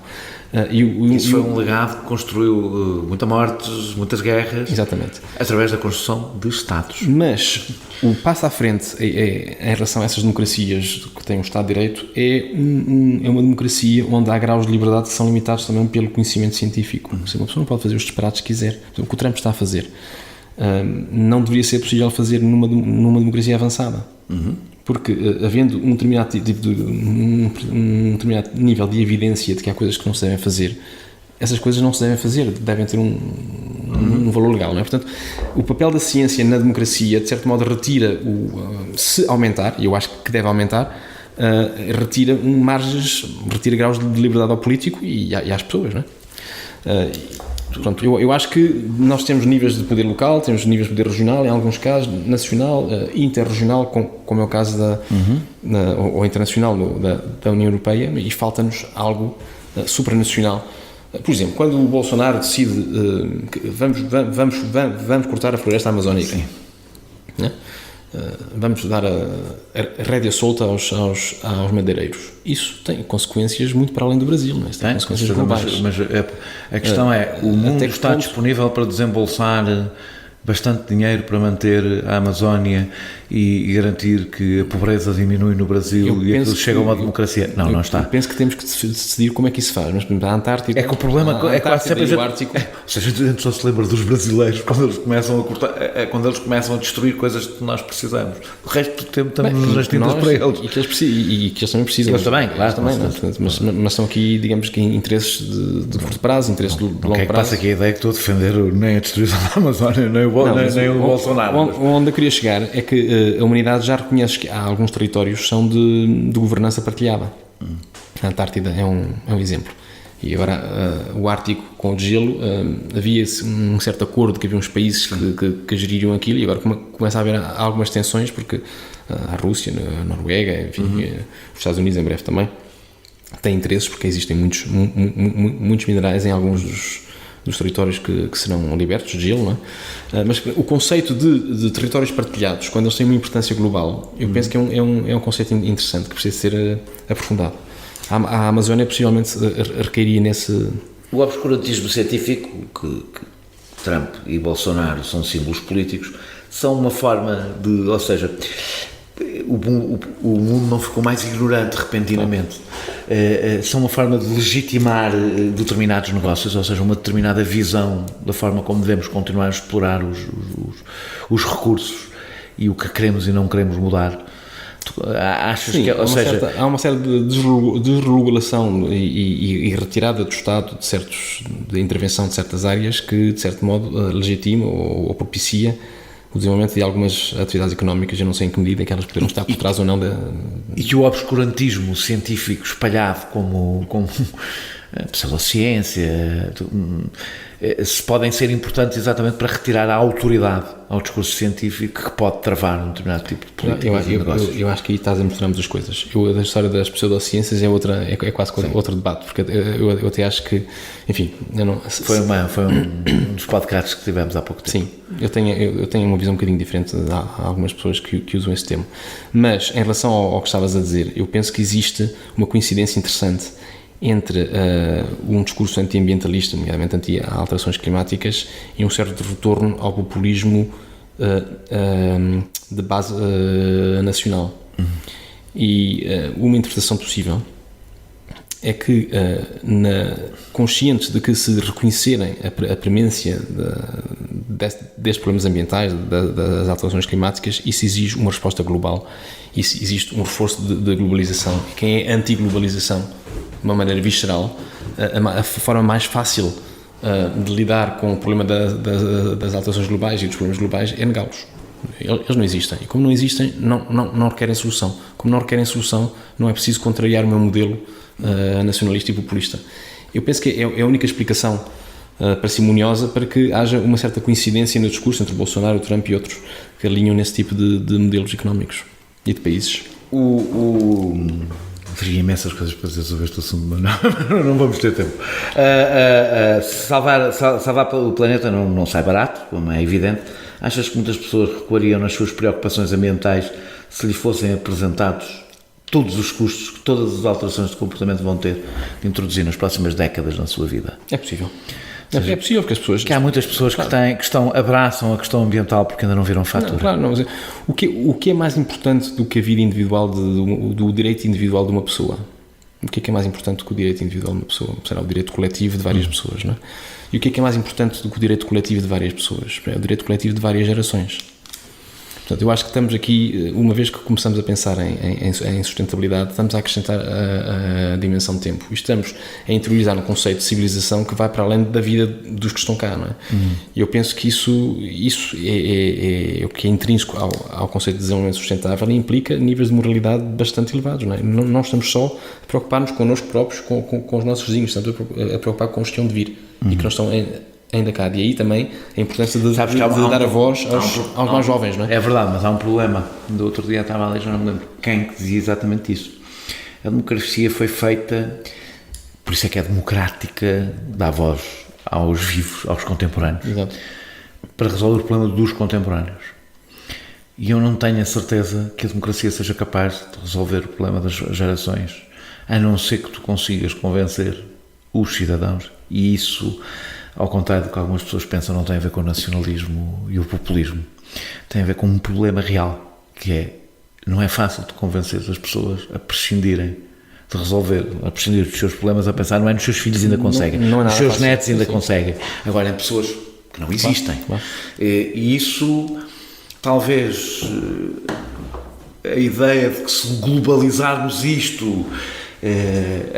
Isso foi um legado que construiu muitas mortes, muitas guerras. Exatamente. Através da construção de Estados. Mas o passo à frente em relação a essas democracias que têm um Estado de Direito é uma democracia onde há graus de liberdade que são limitados também pelo conhecimento científico. Ou seja, uma pessoa não pode fazer os disparates que quiser. O que o Trump está a fazer não deveria ser possível fazer numa democracia avançada. Porque havendo um determinado nível de evidência de que há coisas que não se devem fazer, essas coisas não se devem fazer, devem ter um valor legal, não é? Portanto, o papel da ciência na democracia, de certo modo, retira, se aumentar, e eu acho que deve aumentar, retira graus de liberdade ao político e às pessoas, não é? Portanto, eu acho que nós temos níveis de poder local, temos níveis de poder regional, em alguns casos nacional, interregional, como é o caso ou internacional da União Europeia, e falta-nos algo supranacional. Por exemplo, quando o Bolsonaro decide que vamos cortar a floresta amazónica, né? Vamos dar a rédea solta aos madeireiros. Isso tem consequências muito para além do Brasil, não é? Tem consequências globais. Mas a questão é, o mundo está disponível para desembolsar bastante dinheiro para manter a Amazónia e garantir que a pobreza diminui no Brasil e aquilo chega a uma democracia. Não está. Eu penso que temos que decidir como é que isso faz. Mas, por exemplo, a Antártida... É que o problema é quase sempre... o Ártico... Ou seja, a gente só se lembra dos brasileiros quando eles começam a cortar, quando eles começam a destruir coisas que nós precisamos. O resto do tempo estamos nas tintas para eles. E que eles também precisam. Eles também, claro. Também, não, portanto, mas são aqui, digamos que, interesses de curto prazo, interesses de longo prazo. É que passa aqui a ideia que estou a defender nem a destruição da Amazónia, nem o Bolsonaro. Onde eu queria chegar é que a humanidade já reconhece que há alguns territórios são de governança partilhada. A Antártida é um exemplo. E agora o Ártico com o gelo, havia um certo acordo que havia uns países que geririam aquilo, e agora começa a haver algumas tensões, porque a Rússia, a Noruega, enfim, os Estados Unidos em breve também têm interesses, porque existem muitos minerais em alguns dos territórios que serão libertos de gelo, não é? Mas o conceito de territórios partilhados, quando eles têm uma importância global, eu penso que é um conceito interessante, que precisa ser aprofundado. A Amazónia possivelmente recairia nesse... O obscurantismo científico, que Trump e Bolsonaro são símbolos políticos, são uma forma de... Ou seja, o mundo não ficou mais ignorante repentinamente. São uma forma de legitimar determinados negócios, ou seja, uma determinada visão da forma como devemos continuar a explorar os recursos e o que queremos e não queremos mudar. Achas Sim, que, ou seja, há uma série de desregulação e retirada do Estado de intervenção de certas áreas que, de certo modo, legitima ou propicia o desenvolvimento de algumas atividades económicas. Eu não sei em que medida é que elas poderão estar por trás ou não e que o obscurantismo científico espalhado como pseudociência se podem ser importantes exatamente para retirar a autoridade ao discurso científico que pode travar um determinado tipo de política. Eu acho que aí estás a misturar muitas coisas. A história das pseudociências é quase outro debate, porque eu até acho que, enfim, foi um dos podcasts que tivemos há pouco tempo. Sim, eu tenho uma visão um bocadinho diferente de algumas pessoas que usam esse termo, mas em relação ao que estavas a dizer, eu penso que existe uma coincidência interessante entre um discurso antiambientalista, nomeadamente anti-alterações climáticas, e um certo retorno ao populismo de base nacional. E uma interpretação possível é que, conscientes de que se reconhecerem a premência destes problemas ambientais, das alterações climáticas, isso exige uma resposta global, isso existe um reforço da globalização. E quem é anti-globalização, de uma maneira visceral, a forma mais fácil de lidar com o problema das alterações globais e dos problemas globais é negá-los. Eles não existem. E como não existem, não requerem solução. Como não requerem solução, não é preciso contrariar o meu modelo nacionalista e populista. Eu penso que é a única explicação parcimoniosa para que haja uma certa coincidência no discurso entre Bolsonaro, Trump e outros que alinham nesse tipo de modelos económicos e de países. Teria imensas coisas para dizer sobre este assunto, mas não vamos ter tempo. Salvar o planeta não sai barato, como é evidente. Achas que muitas pessoas recuariam nas suas preocupações ambientais se lhe fossem apresentados todos os custos que todas as alterações de comportamento vão ter de introduzir nas próximas décadas na sua vida? É possível. É possível, porque as pessoas... Que há muitas pessoas que abraçam a questão ambiental porque ainda não viram fatura. Mas o que é mais importante do que a vida individual, do direito individual de uma pessoa? O que é mais importante do que o direito individual de uma pessoa? Será o direito coletivo de várias pessoas, não é? E o que é mais importante do que o direito coletivo de várias pessoas? É o direito coletivo de várias gerações. Portanto, eu acho que estamos aqui, uma vez que começamos a pensar em sustentabilidade, estamos a acrescentar a dimensão de tempo. E estamos a interiorizar um conceito de civilização que vai para além da vida dos que estão cá, não é? E eu penso que isso é o que é intrínseco ao conceito de desenvolvimento sustentável e implica níveis de moralidade bastante elevados, não é? Não estamos só a preocupar-nos connosco próprios, com os nossos vizinhos, estamos a preocupar com os que hão de vir e que não estão ainda cá. E aí também a importância de dar a voz aos mais jovens, não é? É verdade, mas há um problema. Do outro dia estava a ler, já não me lembro quem que dizia exatamente isso. A democracia foi feita, por isso é que é democrática, dá voz aos vivos, aos contemporâneos. Exato. Para resolver o problema dos contemporâneos. E eu não tenho a certeza que a democracia seja capaz de resolver o problema das gerações, a não ser que tu consigas convencer os cidadãos, e isso ao contrário do que algumas pessoas pensam, não tem a ver com o nacionalismo e o populismo. Tem a ver com um problema real, que é, não é fácil de convencer as pessoas a prescindirem de resolver, a prescindir dos seus problemas, a pensar, não é nos seus filhos ainda conseguem, não é nos seus fácil, netos ainda sim. conseguem. Agora, em pessoas que não existem. Claro. E isso, talvez, a ideia de que se globalizarmos isto,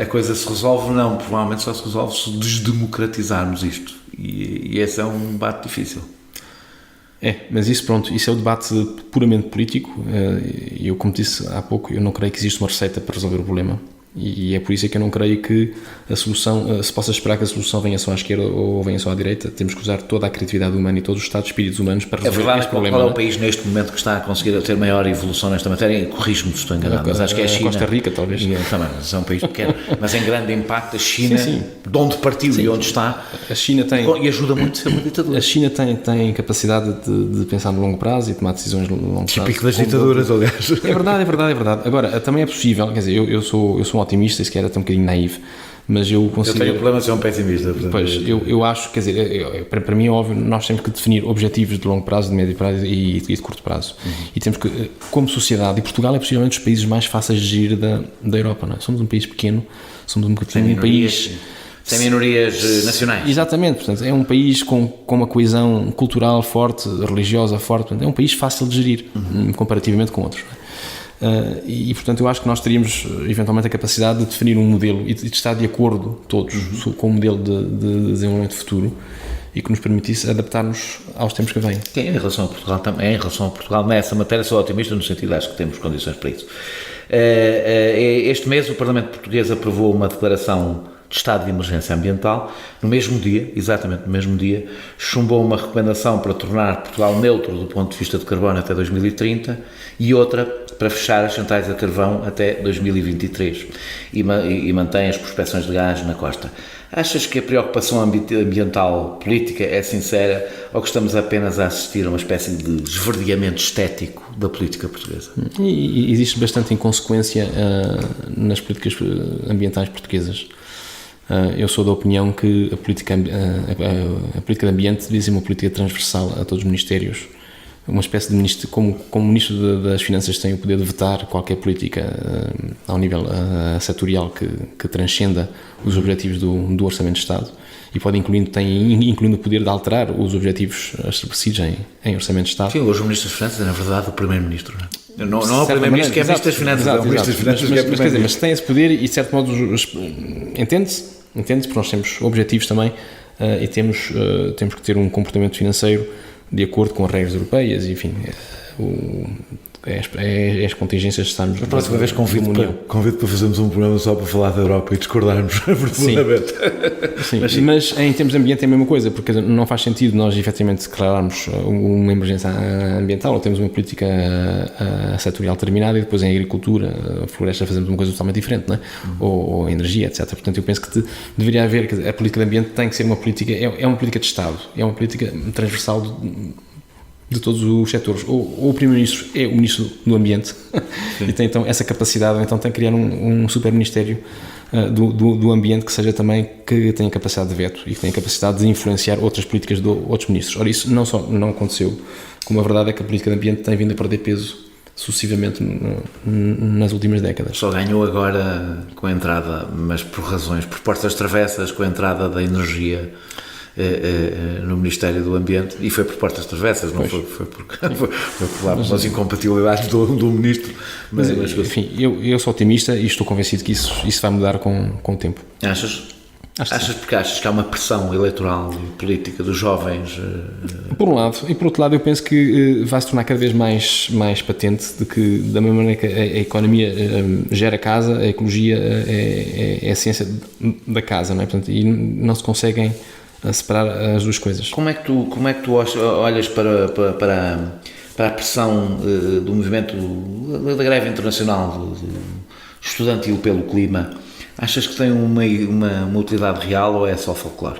a coisa se resolve, não, provavelmente só se resolve se desdemocratizarmos isto. E esse é um debate difícil. Mas isso, pronto, isso é o debate puramente político. E eu, como disse há pouco, eu não creio que exista uma receita para resolver o problema. E é por isso que eu não creio que a solução, se possa esperar que a solução venha só à esquerda ou venha só à direita. Temos que usar toda a criatividade humana e todos os estados de espíritos humanos para resolver este problema. Qual é o país neste momento que está a conseguir ter maior evolução nesta matéria? Corrijo-me se estou enganado, mas acho que é a China. Costa Rica, talvez. Também, mas é um país pequeno, mas em grande impacto a China, Sim. de onde partiu e onde está, A China tem, e ajuda muito a ser uma ditadura. a China tem capacidade de pensar no longo prazo e tomar decisões no longo prazo. Típico das ditaduras, aliás. É verdade. Agora, também é possível, quer dizer, eu sou um otimista, se calhar até um bocadinho naivo, mas eu consigo... Eu tenho o problema de ser um pessimista. Portanto, Pois, eu acho, quer dizer, para mim é óbvio, nós temos que definir objetivos de longo prazo, de médio prazo e de curto prazo. E temos que, como sociedade, e Portugal é possivelmente um dos países mais fáceis de gerir da Europa, não é? Somos um país pequeno, somos um país... Sem minorias nacionais. Exatamente, portanto, é um país com uma coesão cultural forte, religiosa forte, portanto, é um país fácil de gerir, comparativamente com outros. E, portanto, eu acho que nós teríamos, eventualmente, a capacidade de definir um modelo e de estar de acordo, todos, com um modelo de desenvolvimento futuro e que nos permitisse adaptar-nos aos tempos que vêm. Em relação a Portugal, também, em relação a Portugal, nessa matéria sou otimista no sentido de acho que temos condições para isso. Este mês o Parlamento Português aprovou uma declaração de estado de emergência ambiental. No mesmo dia, exatamente no mesmo dia, chumbou uma recomendação para tornar Portugal neutro do ponto de vista de carbono até 2030 e outra para fechar as centrais a carvão até 2023 e mantém as prospecções de gás na costa. Achas que a preocupação ambiental política é sincera ou que estamos apenas a assistir a uma espécie de esverdeamento estético da política portuguesa? E existe bastante inconsequência nas políticas ambientais portuguesas. Eu sou da opinião que a política de ambiente devia ser uma política transversal a todos os ministérios, uma espécie de ministro, como o Ministro das Finanças tem o poder de vetar qualquer política ao nível setorial que transcenda os objetivos do Orçamento de Estado e pode incluindo o poder de alterar os objetivos estabelecidos em Orçamento de Estado. Sim, hoje o Ministro das Finanças é, na verdade, o Primeiro-Ministro. Não é o Primeiro-Ministro que é Ministro das Finanças, é o Ministro das Finanças que é Primeiro-Ministro. Mas tem esse poder e, de certo modo, entende-se, porque nós temos objetivos também e temos que ter um comportamento financeiro de acordo com as regras europeias, enfim, as contingências de estarmos... A próxima vez convido para fazermos um programa só para falar da Europa e discordarmos profundamente. Sim, mas em termos de ambiente é a mesma coisa, porque não faz sentido nós efetivamente declararmos uma emergência ambiental ou temos uma política setorial terminada e depois em agricultura, floresta, fazemos uma coisa totalmente diferente, não é? Ou energia, etc. Portanto, eu penso que deveria haver, a política de ambiente tem que ser uma política, é uma política de Estado, é uma política transversal de todos os setores. Ou o Primeiro-Ministro é o Ministro do Ambiente e tem então essa capacidade, ou então tem que criar um super-ministério do Ambiente que seja também, que tenha capacidade de veto e que tenha capacidade de influenciar outras políticas de outros ministros. Ora, isso não aconteceu, como a verdade é que a política de ambiente tem vindo a perder peso sucessivamente nas últimas décadas. Só ganhou agora com a entrada, mas por portas travessas, com a entrada da energia no Ministério do Ambiente, e foi por portas travessas, não foi por lá pelas incompatibilidades do Ministro. Mas enfim, eu sou otimista e estou convencido que isso vai mudar com o tempo. Achas que há uma pressão eleitoral e política dos jovens? Por um lado, e por outro lado eu penso que vai se tornar cada vez mais patente de que, da mesma maneira que a economia gera casa, a ecologia é a ciência da casa, não é? Portanto, e não se conseguem separar as duas coisas. Como é que tu olhas para a pressão do movimento da greve internacional estudantil pelo clima? Achas que tem uma utilidade real ou é só folclore?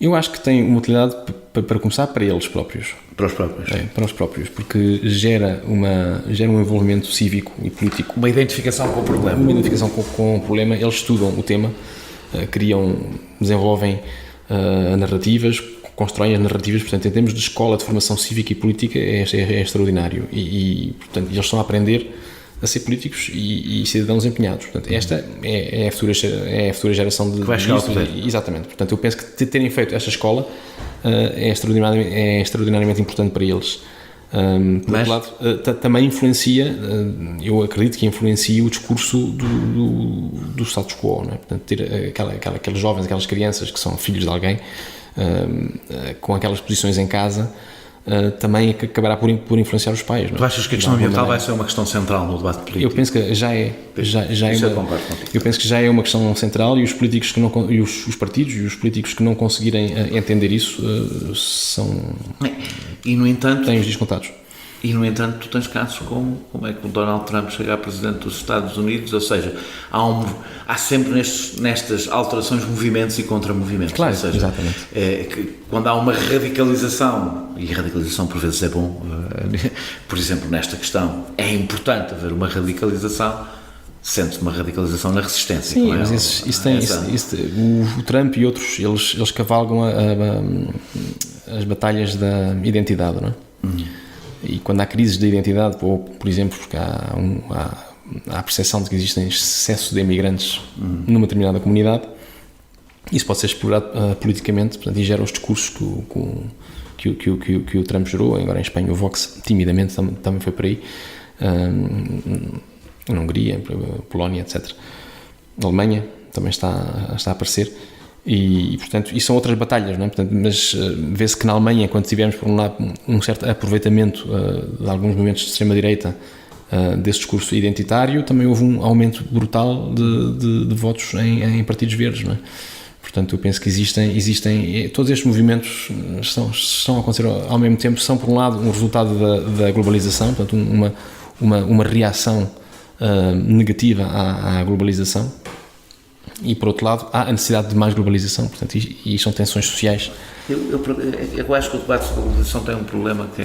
Eu acho que tem uma utilidade, para começar, para eles próprios. Para os próprios? Para os próprios, porque gera um envolvimento cívico e político. Uma identificação com o problema. Uma identificação com o problema. Eles estudam o tema desenvolvem narrativas, constroem as narrativas. Portanto, em termos de escola de formação cívica e política, é extraordinário. Portanto, eles estão a aprender a ser políticos e cidadãos empenhados. Portanto, esta é a futura geração de... Que vai chegar ao poder. Exatamente. Portanto, eu penso que terem feito esta escola é extraordinariamente importante para eles. Por outro lado, também influencia, eu acredito que influencia o discurso do status quo, não é? Portanto, ter aqueles jovens, aquelas crianças que são filhos de alguém, com aquelas posições em casa, também acabará por influenciar os pais. Não é? Tu achas que a questão ambiental vai ser uma questão central no debate político? Eu penso que já é. Eu penso que já é uma questão central, e os políticos que não, e os partidos e os políticos que não conseguirem entender isso E no entanto, têm os descontados. E, no entanto, tu tens casos como é que o Donald Trump chega a presidente dos Estados Unidos, ou seja, há sempre nestas alterações movimentos e contra-movimentos. Claro, ou seja, exatamente. Quando há uma radicalização, e radicalização por vezes é bom, por exemplo, nesta questão, é importante haver uma radicalização, sente-se uma radicalização na resistência. Sim, mas o Trump e outros, eles cavalgam as batalhas da identidade, não é? E quando há crises de identidade, por exemplo, porque há a percepção de que existem excesso de imigrantes numa determinada comunidade, isso pode ser explorado politicamente, portanto, e gera os discursos que o Trump gerou. Agora em Espanha o Vox timidamente também foi por aí, na Hungria, Polónia, etc. Na Alemanha também está a aparecer. E portanto, isso são outras batalhas, não é? Portanto, mas vê-se que na Alemanha, quando tivemos por um lado um certo aproveitamento de alguns movimentos de extrema-direita desse discurso identitário, também houve um aumento brutal de votos em partidos verdes, não é? Portanto, eu penso que existem todos estes movimentos estão a acontecer ao mesmo tempo. São, por um lado, um resultado da globalização, portanto, uma reação negativa à globalização. E, por outro lado, há a necessidade de mais globalização, portanto, e são tensões sociais. Eu acho que o debate sobre globalização tem um problema, que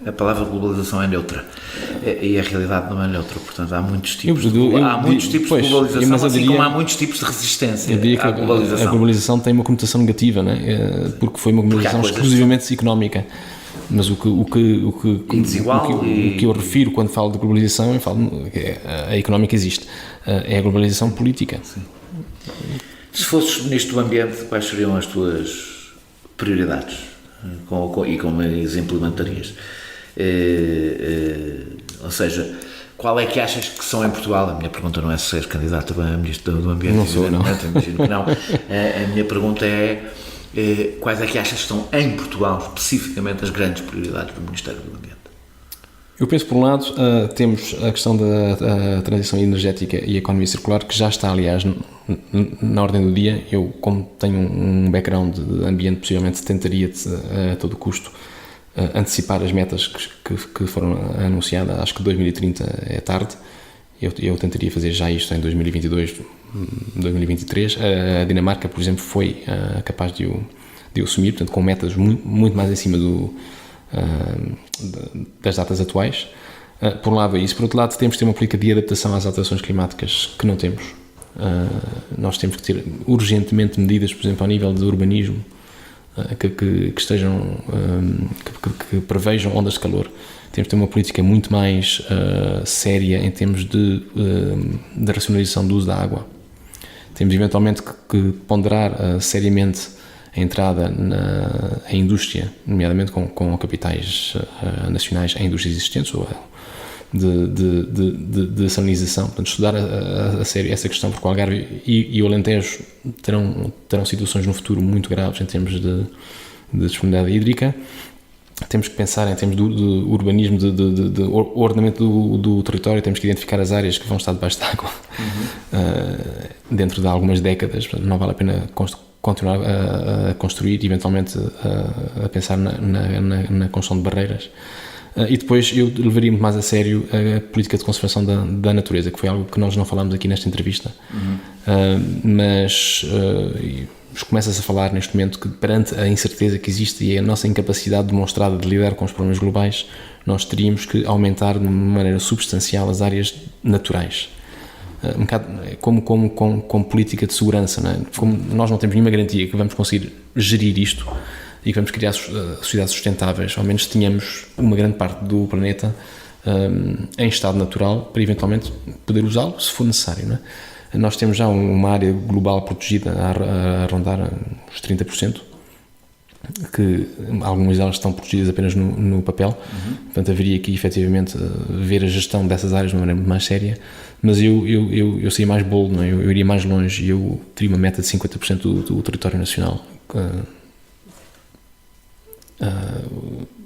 a palavra globalização é neutra, e a realidade não é neutra, portanto há muitos tipos de globalização, assim como há muitos tipos de resistência. Eu diria que a globalização tem uma conotação negativa, não é? Porque foi uma globalização exclusivamente económica. Mas o que eu refiro quando falo de globalização, eu falo que a económica existe, é a globalização política. Sim. Se fosses Ministro do Ambiente, quais seriam as tuas prioridades e como as implementarias? Ou seja, qual é que achas que são em Portugal? A minha pergunta não é se és candidato a Ministro do Ambiente. Não sou, não. Imagino que não. A minha pergunta é: quais é que achas que são em Portugal, especificamente, as grandes prioridades do Ministério do Ambiente? Eu penso, por um lado, temos a questão da transição energética e a economia circular, que já está, aliás, na ordem do dia. Eu, como tenho um background de ambiente, possivelmente tentaria a todo custo antecipar as metas que foram anunciadas. Acho que 2030 é tarde. Eu tentaria fazer já isto em 2022, 2023. A Dinamarca, por exemplo, foi capaz de o assumir, portanto, com metas muito mais em cima das datas atuais. Por um lado é isso. Por outro lado, temos que ter uma política de adaptação às alterações climáticas que não temos. Nós temos que ter urgentemente medidas, por exemplo, ao nível de urbanismo, que estejam, que prevejam ondas de calor. Temos que ter uma política muito mais séria em termos da racionalização do uso da água. Temos eventualmente que ponderar seriamente a entrada na indústria, nomeadamente com capitais nacionais em indústrias existentes, ou de salinização. Portanto, estudar a sério essa questão, porque o Algarve e o Alentejo terão situações no futuro muito graves em termos de disponibilidade hídrica. Temos que pensar em termos de urbanismo, de ordenamento do território. Temos que identificar as áreas que vão estar debaixo de água dentro de algumas décadas. Não vale a pena continuar a construir, eventualmente a pensar na construção de barreiras. E depois eu levaria muito mais a sério a política de conservação da natureza, que foi algo que nós não falámos aqui nesta entrevista. Mas começa-se a falar neste momento que, perante a incerteza que existe e a nossa incapacidade demonstrada de lidar com os problemas globais, nós teríamos que aumentar de uma maneira substancial as áreas naturais. um bocado como política de segurança, não é? Como nós não temos nenhuma garantia que vamos conseguir gerir isto e que vamos criar sociedades sustentáveis, ao menos tenhamos uma grande parte do planeta em estado natural para eventualmente poder usá-lo se for necessário, não é? Nós temos já uma área global protegida a rondar os 30%, que algumas delas estão protegidas apenas no papel, portanto haveria aqui efetivamente ver a gestão dessas áreas de uma maneira mais séria, mas eu seria mais bold, não é? Eu iria mais longe e eu teria uma meta de 50% do território nacional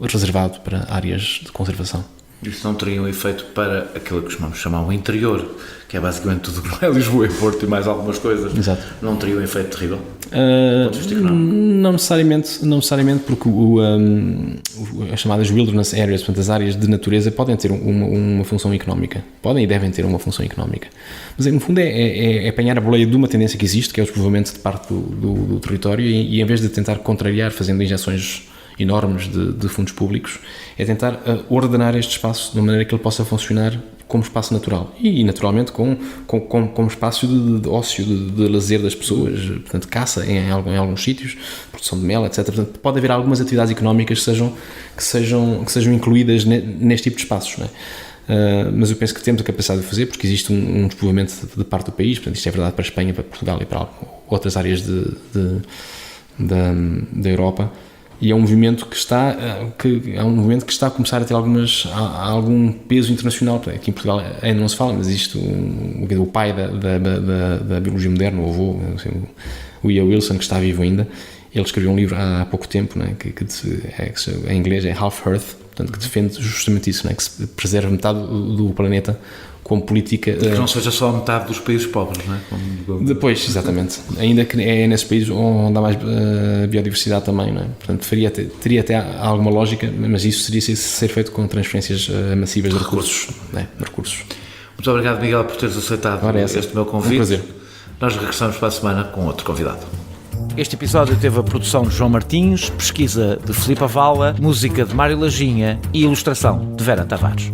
reservado para áreas de conservação. Isso não teria um efeito para aquilo que costumamos chamar o interior, que é basicamente tudo que não é Lisboa e Porto e mais algumas coisas. Exato. Não teria um efeito terrível? Não necessariamente, porque as chamadas wilderness areas, portanto as áreas de natureza, podem ter uma função económica, podem e devem ter uma função económica, mas no fundo é apanhar a boleia de uma tendência que existe, que é o despovoamento de parte do território, e em vez de tentar contrariar fazendo injeções enormes de fundos públicos, é tentar ordenar este espaço de uma maneira que ele possa funcionar como espaço natural e naturalmente como espaço de ócio, de lazer das pessoas, portanto caça em alguns sítios, produção de mel, etc. Portanto, pode haver algumas atividades económicas que sejam incluídas neste tipo de espaços, não é? Mas eu penso que temos a capacidade de fazer, porque existe um despovoamento de parte do país, portanto isto é verdade para a Espanha, para Portugal e para outras áreas da Europa. E é um movimento que está a começar a ter algum peso internacional. Aqui em Portugal ainda não se fala, mas isto, o pai da biologia moderna, o avô, assim, o Ian Wilson, que está vivo ainda, ele escreveu um livro há pouco tempo, né, que em inglês é Half Earth, portanto, que defende justamente isso, né, que se preserva metade do planeta como política... Que não seja só metade dos países pobres, não é? Depois, exatamente. Ainda que é nesses países onde há mais biodiversidade também, não é? Portanto, teria até alguma lógica, mas isso seria ser feito com transferências massivas de recursos. Muito obrigado, Miguel, por teres aceitado este meu convite. Um prazer. Nós regressamos para a semana com outro convidado. Este episódio teve a produção de João Martins, pesquisa de Filipe Vala, música de Mário Lajinha e ilustração de Vera Tavares.